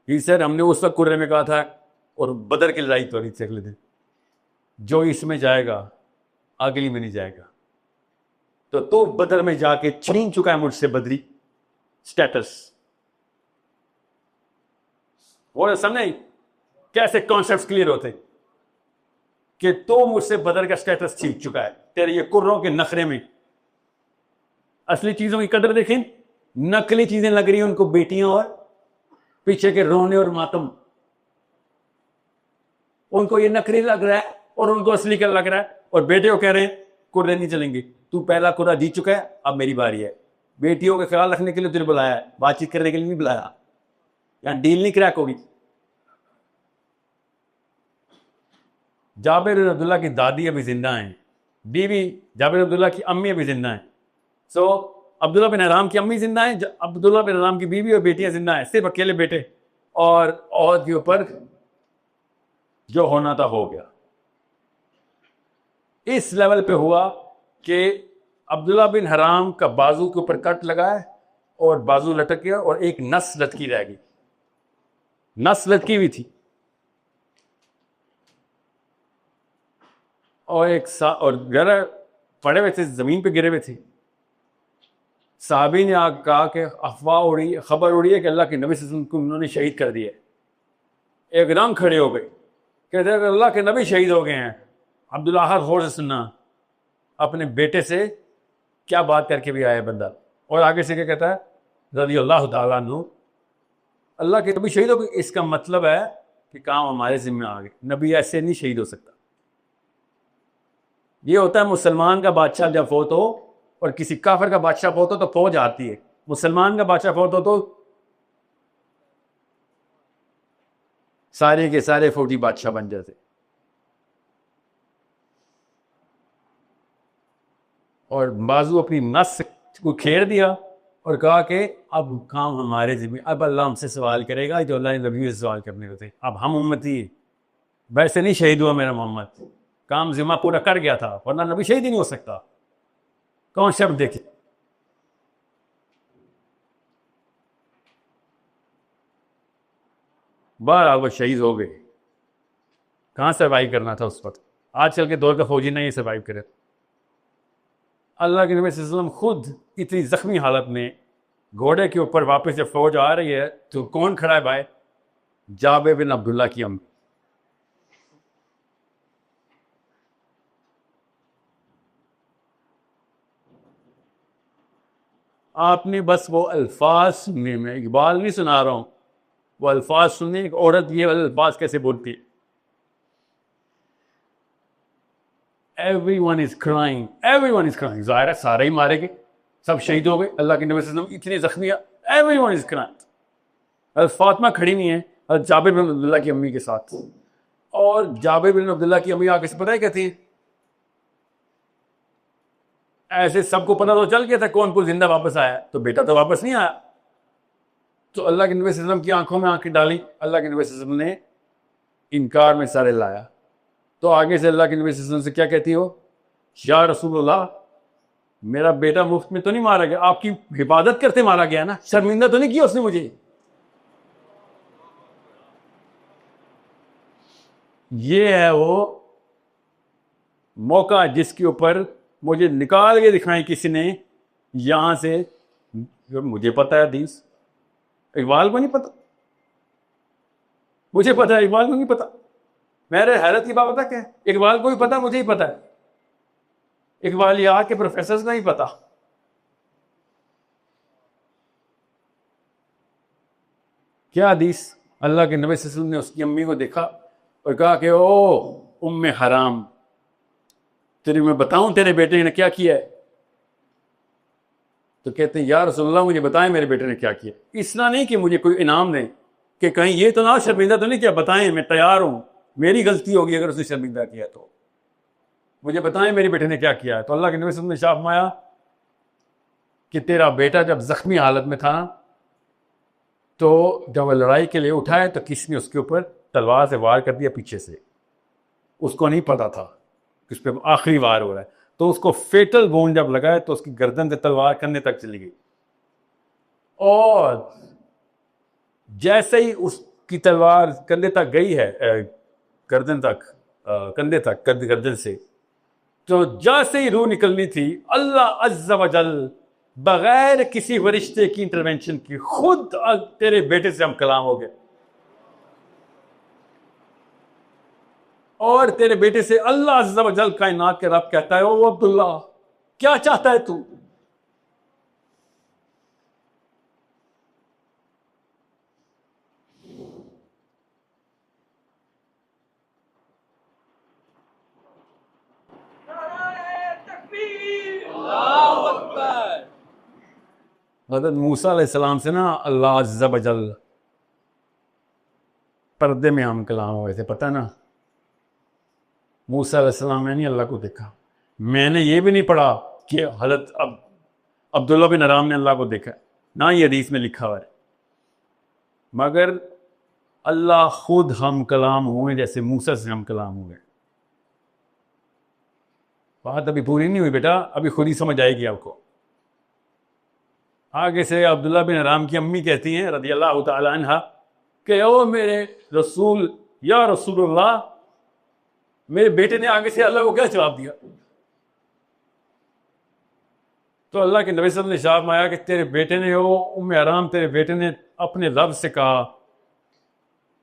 ही सर हमने उस वक्त कुर्रे में कहा था और बदर की लड़ाई तो से अगले दिन, जो इसमें जाएगा अगली में नहीं जाएगा। तो तू बदर में जाके छीन चुका है मुझसे बदरी स्टेटस। वो सामने कैसे कॉन्सेप्ट्स क्लियर होते कि तो मुझसे बदर का स्टेटस छीन चुका है तेरे ये कुर्रों के नखरे में। असली चीजों की कदर देखें, नकली चीजें लग रही हैं उनको बेटियां और पीछे के रोने और मातम। उनको ये नकली लग रहा है और उनको असली का लग रहा है। और बेटे को कह रहे हैं कुर्रे नहीं चलेंगे, तू पहला कुर्रा जीत चुका है, अब मेरी बारी है। बेटियों का ख्याल रखने के लिए तुझे बुलाया है, बातचीत करने के लिए नहीं बुलाया। यहां डील नहीं क्रैक होगी। जाबिर बिन अब्दुल्ला की दादी अभी जिंदा हैं, बीवी जाबिर बिन अब्दुल्ला की अम्मी अभी जिंदा हैं। सो अब्दुल्ला बिन हराम की अम्मी जिंदा हैं, अब्दुल्ला बिन हराम की बीवी और बेटियां जिंदा हैं, सिर्फ अकेले बेटे। और औरत के ऊपर जो होना था हो गया। इस लेवल पे हुआ कि अब्दुल्ला बिन हराम का बाजू के ऊपर कट लगा है और बाजू लटक गया और एक नस लटकी रह गई, नस लटकी हुई थी। और और गिरा पड़े हुए थे, जमीन पे गिरे हुए थे। साहबी ने आग कहा कि अफवाह उड़ी, खबर उड़ी है कि अल्लाह के नबी सल्लल्लाहु अलैहि वसल्लम को उन्होंने शहीद कर दिया। एकदम खड़े हो गए, कहते हैं अल्लाह के नबी शहीद हो गए हैं। अब्दुल्ला हर गौर से सुनना, अपने बेटे से क्या बात करके भी आया बंदा। और आगे से क्या कहता है, रज़ी अल्लाह तआला अन्हु, अल्लाह के नबी शहीद हो गए, इसका मतलब है कि काम हमारे जिम्मे आ गए। नबी ऐसे नहीं शहीद हो सकता। ये होता है मुसलमान का बादशाह जब फोत हो और किसी काफिर का बादशाह फोत हो तो फौज आती है, मुसलमान का बादशाह फोत हो तो सारे के सारे फौजी बादशाह बन जाते। और बाजू अपनी नस को खेर दिया और कहा कि अब काम हमारे जिम्मे, अब अल्लाह हमसे सवाल करेगा जो अल्लाह ने नबी से सवाल करने होते। अब हम उम्मती, वैसे नहीं शहीद हुआ मेरा मोहम्मद, काम जिम्मा पूरा कर गया था, वरना नबी शहीद ही नहीं हो सकता। कौन शब्द देखे। बारह वो शहीद हो गए। कहाँ सर्वाइव करना था उस वक्त। आजकल के दौर का फौजी नहीं सर्वाइव करे। अल्लाह के नबी सल्लल्लाहु अलैहि वसल्लम खुद इतनी जख्मी हालत में घोड़े के ऊपर वापस जब फौज आ रही है तो कौन खड़ा है भाई? जाबे बिन अब्दुल्ला की अम्मी। आपने बस वो अल्फाज सुनने में, इकबाल नहीं सुना रहा हूं, वो अल्फाज सुनने, एक औरत ये अल्फाज कैसे बोलती है, everyone is crying, everyone is crying. जाहिर है सारे ही मारे गए, सब शहीद हो गए। अल्लाह के नबी सल्लल्लाहु अलैहि वसल्लम इतने जख्मी, एवरीवन इज क्राइंग। फातिमा खड़ी नहीं है जाबिर बिन अब्दुल्ला की अम्मी के साथ, और जाबिर बिन अब्दुल्ला की अम्मी आगे से पता है कहती है, ऐसे सबको पता तो चल गया था कौन कौन जिंदा वापस आया, तो बेटा तो वापस नहीं आया। तो अल्लाह के नबी सल्लल्लाहु अलैहि वसल्लम की आंखों में आंखें डाली, अल्लाह के नबी सल्लल्लाहु अलैहि वसल्लम ने इनकार में सारे लाया। तो आगे से अल्लाह के नबी सल्लल्लाहु अलैहि वसल्लम से क्या कहती हो, या रसूलुल्लाह मेरा बेटा मुफ्त में तो नहीं मारा गया, आपकी हिफाजत करते मारा गया ना, शर्मिंदा तो नहीं किया उसने मुझे। ये है वो मौका जिसके ऊपर मुझे निकाल के दिखाएं किसी ने यहां से। मुझे पता है हदीस, इकबाल को नहीं पता, मुझे पता है, इकबाल को नहीं पता। मेरे हैरत की बात पता क्या है, इकबाल को भी पता, मुझे ही पता है, इकबालियात के प्रोफेसर को नहीं पता। क्या हदीस, अल्लाह के नबी सल्लल्लाहु अलैहि वसल्लम ने उसकी अम्मी को देखा और कहा कि ओ उम्मे हराम, तेरे मैं बताऊं तेरे बेटे ने क्या किया है? तो कहते हैं या रसूलल्लाह मुझे बताएं मेरे बेटे ने क्या किया। इसना नहीं कि मुझे कोई इनाम दें कि कहीं ये तो ना शर्मिंदा तो नहीं किया, बताएं, मैं तैयार हूं, मेरी गलती होगी अगर उसने शर्मिंदा किया तो मुझे बताएं मेरे बेटे ने क्या किया है। तो अल्लाह के नबी सल्लल्लाहु अलैहि वसल्लम ने शाह फरमाया कि तेरा बेटा जब जख्मी हालत में था तो जब वह लड़ाई के लिए उठा है तो किसी ने उसके ऊपर तलवार से वार कर दिया पीछे से, उसको नहीं पता था कि उस पर आखिरी वार हो रहा है, तो उसको फेटल वोंड जब लगाए तो उसकी गर्दन से तलवार कंधे तक चली गई, और जैसे ही उसकी तलवार कंधे तक गई है, गर्दन तक, कंधे तक, गर्दन से, तो जैसे ही रूह निकलनी थी, अल्लाह अज़्ज़ा वजल बगैर किसी फरिश्ते की इंटरवेंशन की खुद तेरे बेटे से हम कलाम हो गए, और तेरे बेटे से अल्लाह अज़्ज़ा वजल कायनात के रब कहता है, ओ अब्दुल्ला क्या चाहता है तू? हज़रत मूसा अलैहिस्सलाम से ना अल्लाह अज़्ज़ा वजल पर्दे में हम कलाम हुए थे, पता ना। मूसा अलैहिस्सलाम ने नहीं अल्लाह को देखा, मैंने ये भी नहीं पढ़ा कि हज़रत अब्दुल्ला बिन हराम ने अल्लाह को देखा, ना ये हदीस में लिखा हुआ है, मगर अल्लाह खुद हम कलाम हुए जैसे मूसा से हम कलाम हुए। बात अभी पूरी नहीं हुई बेटा, अभी खुद ही समझ आएगी आपको। आगे से अब्दुल्ला बिन हराम की अम्मी कहती हैं रज़ियल्लाहु तआला अन्हा कि ओ मेरे रसूल, या रसूलुल्लाह, मेरे बेटे ने आगे से अल्लाह को क्या जवाब दिया? तो अल्लाह के नबी सल्लल्लाहु अलैहि वसल्लम ने शाह माया कि तेरे बेटे ने, ओ उम्मे हराम, तेरे बेटे ने अपने रब से कहा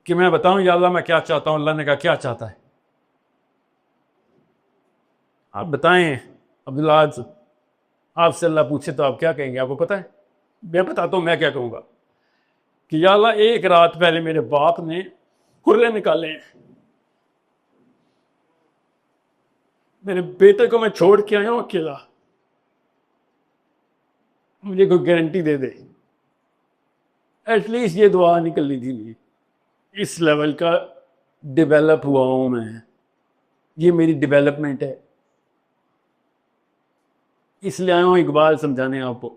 कि मैं बताऊं या अल्लाह मैं क्या चाहता हूं। अल्लाह ने कहा क्या चाहता है? आप बताएं अब्दुल्ला, आपसे अल्लाह पूछे तो आप क्या कहेंगे? आपको पता है? मैं बताता हूं मैं क्या कहूंगा कि या अल्लाह एक रात पहले मेरे बाप ने खुले निकाले हैं, मेरे बेटे को मैं छोड़ के आया हूं अकेला, मुझे कोई गारंटी दे दे। एटलीस्ट ये दुआ निकलनी थी मेरी। इस लेवल का डेवलप हुआ हूं मैं, ये मेरी डेवलपमेंट है। इसलिए आया हूं इकबाल समझाने आपको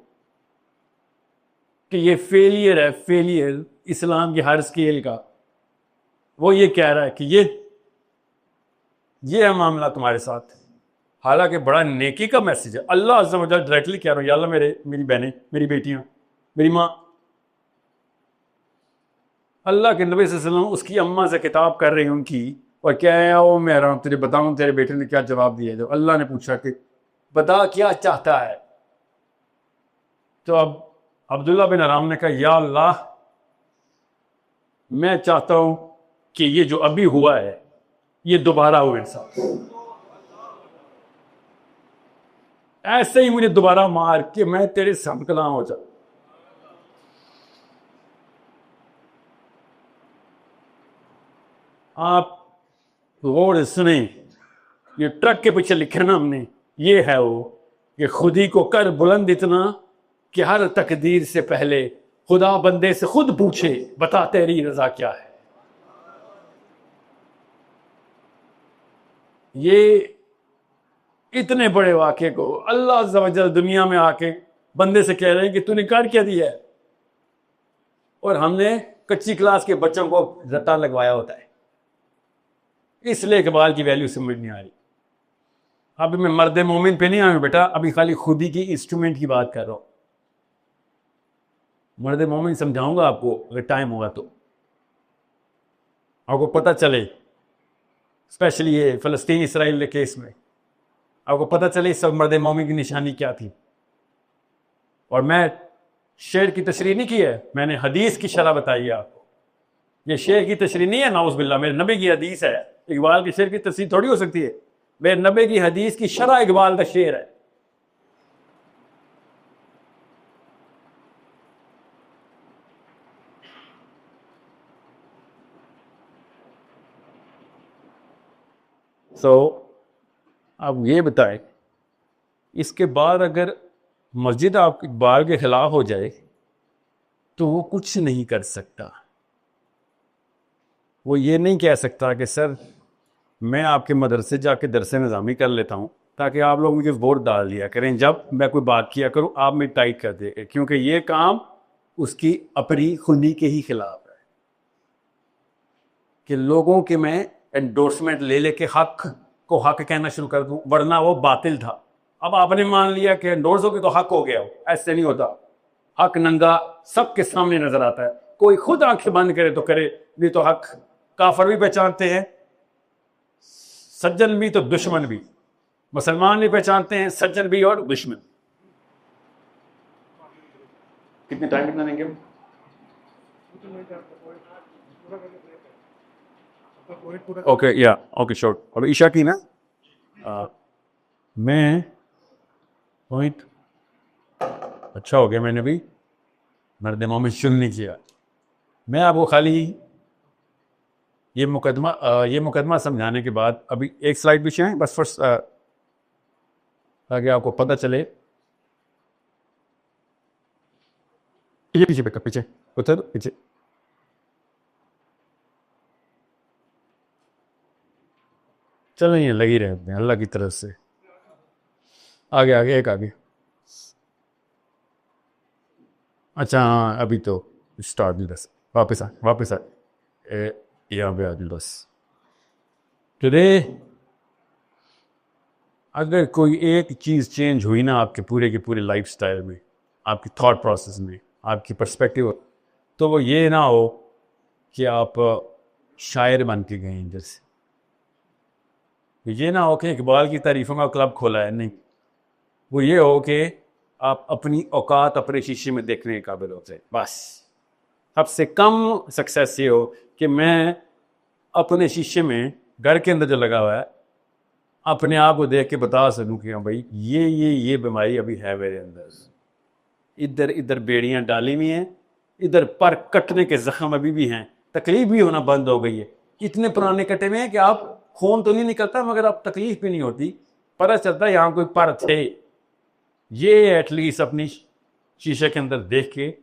कि ये फेलियर है, फेलियर इस्लाम की हर स्केल का। वो ये कह रहा है कि ये है मामला तुम्हारे साथ। हालांकि बड़ा नेकी का मैसेज है। अल्लाह अज़्ज़ा व जल डायरेक्टली कह रहा हूँ, या अल्लाह मेरी बहनें, मेरी बेटियां, मेरी माँ। अल्लाह के नबी सल्लल्लाहु अलैहि वसल्लम उसकी अम्मा से किताब कर रही उनकी, और क्या है वो मैं तुझे बताऊं तेरे बेटे ने क्या जवाब दिया। जब अल्लाह ने पूछा कि बता क्या चाहता है, तो अब अब्दुल्ला बिन हराम ने कहा, या अल्लाह मैं चाहता हूं कि ये जो अभी हुआ है ये दोबारा हो मेरे साथ, ऐसे ही मुझे दोबारा मार के मैं तेरे साथ कलाम हो जाऊं। आप गौर से सुने, ये ट्रक के पीछे लिखे ना हमने, ये है वो कि खुद ही को कर बुलंद इतना कि हर तकदीर से पहले खुदा बंदे से खुद पूछे, बता तेरी रजा क्या है। ये इतने बड़े वाक़े को अल्लाह अज़्ज़ा व जल दुनिया में आके बंदे से कह रहे हैं कि तूने कर क्या दिया है, और हमने कच्ची क्लास के बच्चों को रट्टा लगवाया होता है। इसलिए इकबाल की वैल्यू समझ नहीं आ रही। अभी मैं मर्द मोमिन पे नहीं आया बेटा, अभी खाली खुद ही की इंस्ट्रूमेंट की बात कर रहा हूं। मर्द मोमिन समझाऊंगा आपको अगर टाइम होगा तो, आपको पता चले, स्पेशली ये फ़लस्तीन इसराइल के केस में आपको पता चले इस सब मर्द मोमिन की निशानी क्या थी। और मैं शेर की तशरीह नहीं की है, मैंने हदीस की शरह बताई है आपको। ये शेर की तशरीह नहीं है, नाउज़ बिल्लाह, मेरे नबी की हदीस है। इकबाल के शेर की तशरीह थोड़ी हो सकती है, मेरे नबी की हदीस की शरह इकबाल का शेर है। अब ये बताएं, इसके बाद अगर मस्जिद आप इकबाल के खिलाफ हो जाए तो वो कुछ नहीं कर सकता। वो ये नहीं कह सकता कि सर मैं आपके मदरसे जाके दरसे निज़ामी कर लेता हूँ ताकि आप लोग मुझे वोट डाल दिया करें, जब मैं कोई बात किया करूँ आप मेरी टाइट कर दे, क्योंकि ये काम उसकी अपनी खुदी के ही खिलाफ है कि लोगों के मैं एंडोर्समेंट ले लेके हक को हक कहना शुरू कर दूं, वरना वो बातिल था। अब आपने मान लिया कि एंडोर्स हो के तो हक हो गया हो, ऐसे नहीं होता। हक नंगा सबके सामने नजर आता है, कोई खुद आंखें बंद करे तो करे, नहीं तो हक काफर भी पहचानते हैं, सज्जन भी तो दुश्मन भी, मुसलमान भी पहचानते हैं, सज्जन भी और दुश्मन। कितने टाइम कितना देंगे? ओके या ओके शॉर्ट। अब ईशा की ना मैं पॉइंट अच्छा हो गया, मैंने भी मर्द मोमिन शुरू नहीं किया। मैं आपको खाली ये मुकदमा समझाने के बाद अभी एक स्लाइड पीछे है बस फर्स्ट, ताकि आपको पता चले। ये पीछे पीछे उधर पीछे, चलो ये लगी रहते हैं अल्लाह की तरफ से। आगे आगे एक आगे, अच्छा हाँ अभी तो स्टार्ट बस, वापस आ यहाँ पे आ बस। टुडे अगर कोई एक चीज़ चेंज हुई ना आपके पूरे के पूरे लाइफ स्टाइल में, आपकी थॉट प्रोसेस में, आपकी पर्सपेक्टिव, तो वो ये ना हो कि आप शायर बन के गए इधर से, ये ना हो कि इकबाल की तारीफ़ों का क्लब खोला है, नहीं। वो ये हो कि आप अपनी औकात अपने शीशे में देखने के काबिल हो जाए। बस सबसे कम सक्सेस ये हो कि मैं अपने शीशे में घर के अंदर जो लगा हुआ है अपने आप को देख के बता सकूं कि हाँ भाई ये बीमारी अभी है मेरे अंदर, इधर इधर बेड़ियां डाली हुई हैं, इधर पर कटने के जख्म अभी भी हैं, तकलीफ भी होना बंद हो गई है। इतने पुराने कटे हुए हैं कि आप खून तो नहीं निकलता मगर अब तकलीफ भी नहीं होती, पता चलता है यहाँ कोई परत है, ये एटलीस्ट अपनी शीशे के अंदर देख के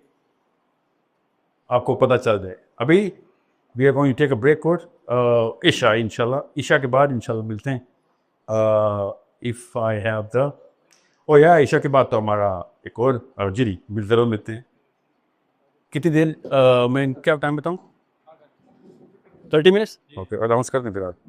आपको पता चल जाए। अभी we are going to take a break course, ईशा इंशाल्लाह, ईशा के बाद इंशाल्लाह मिलते हैं। इफ़ आई हैव द ओ या ईशा के बाद तो हमारा एक और जी ज़रूर मिलते हैं। कितनी देर मैं क्या टाइम बताऊँ? 30 मिनट्स। ओके, अनाउंस कर दें फिर आप।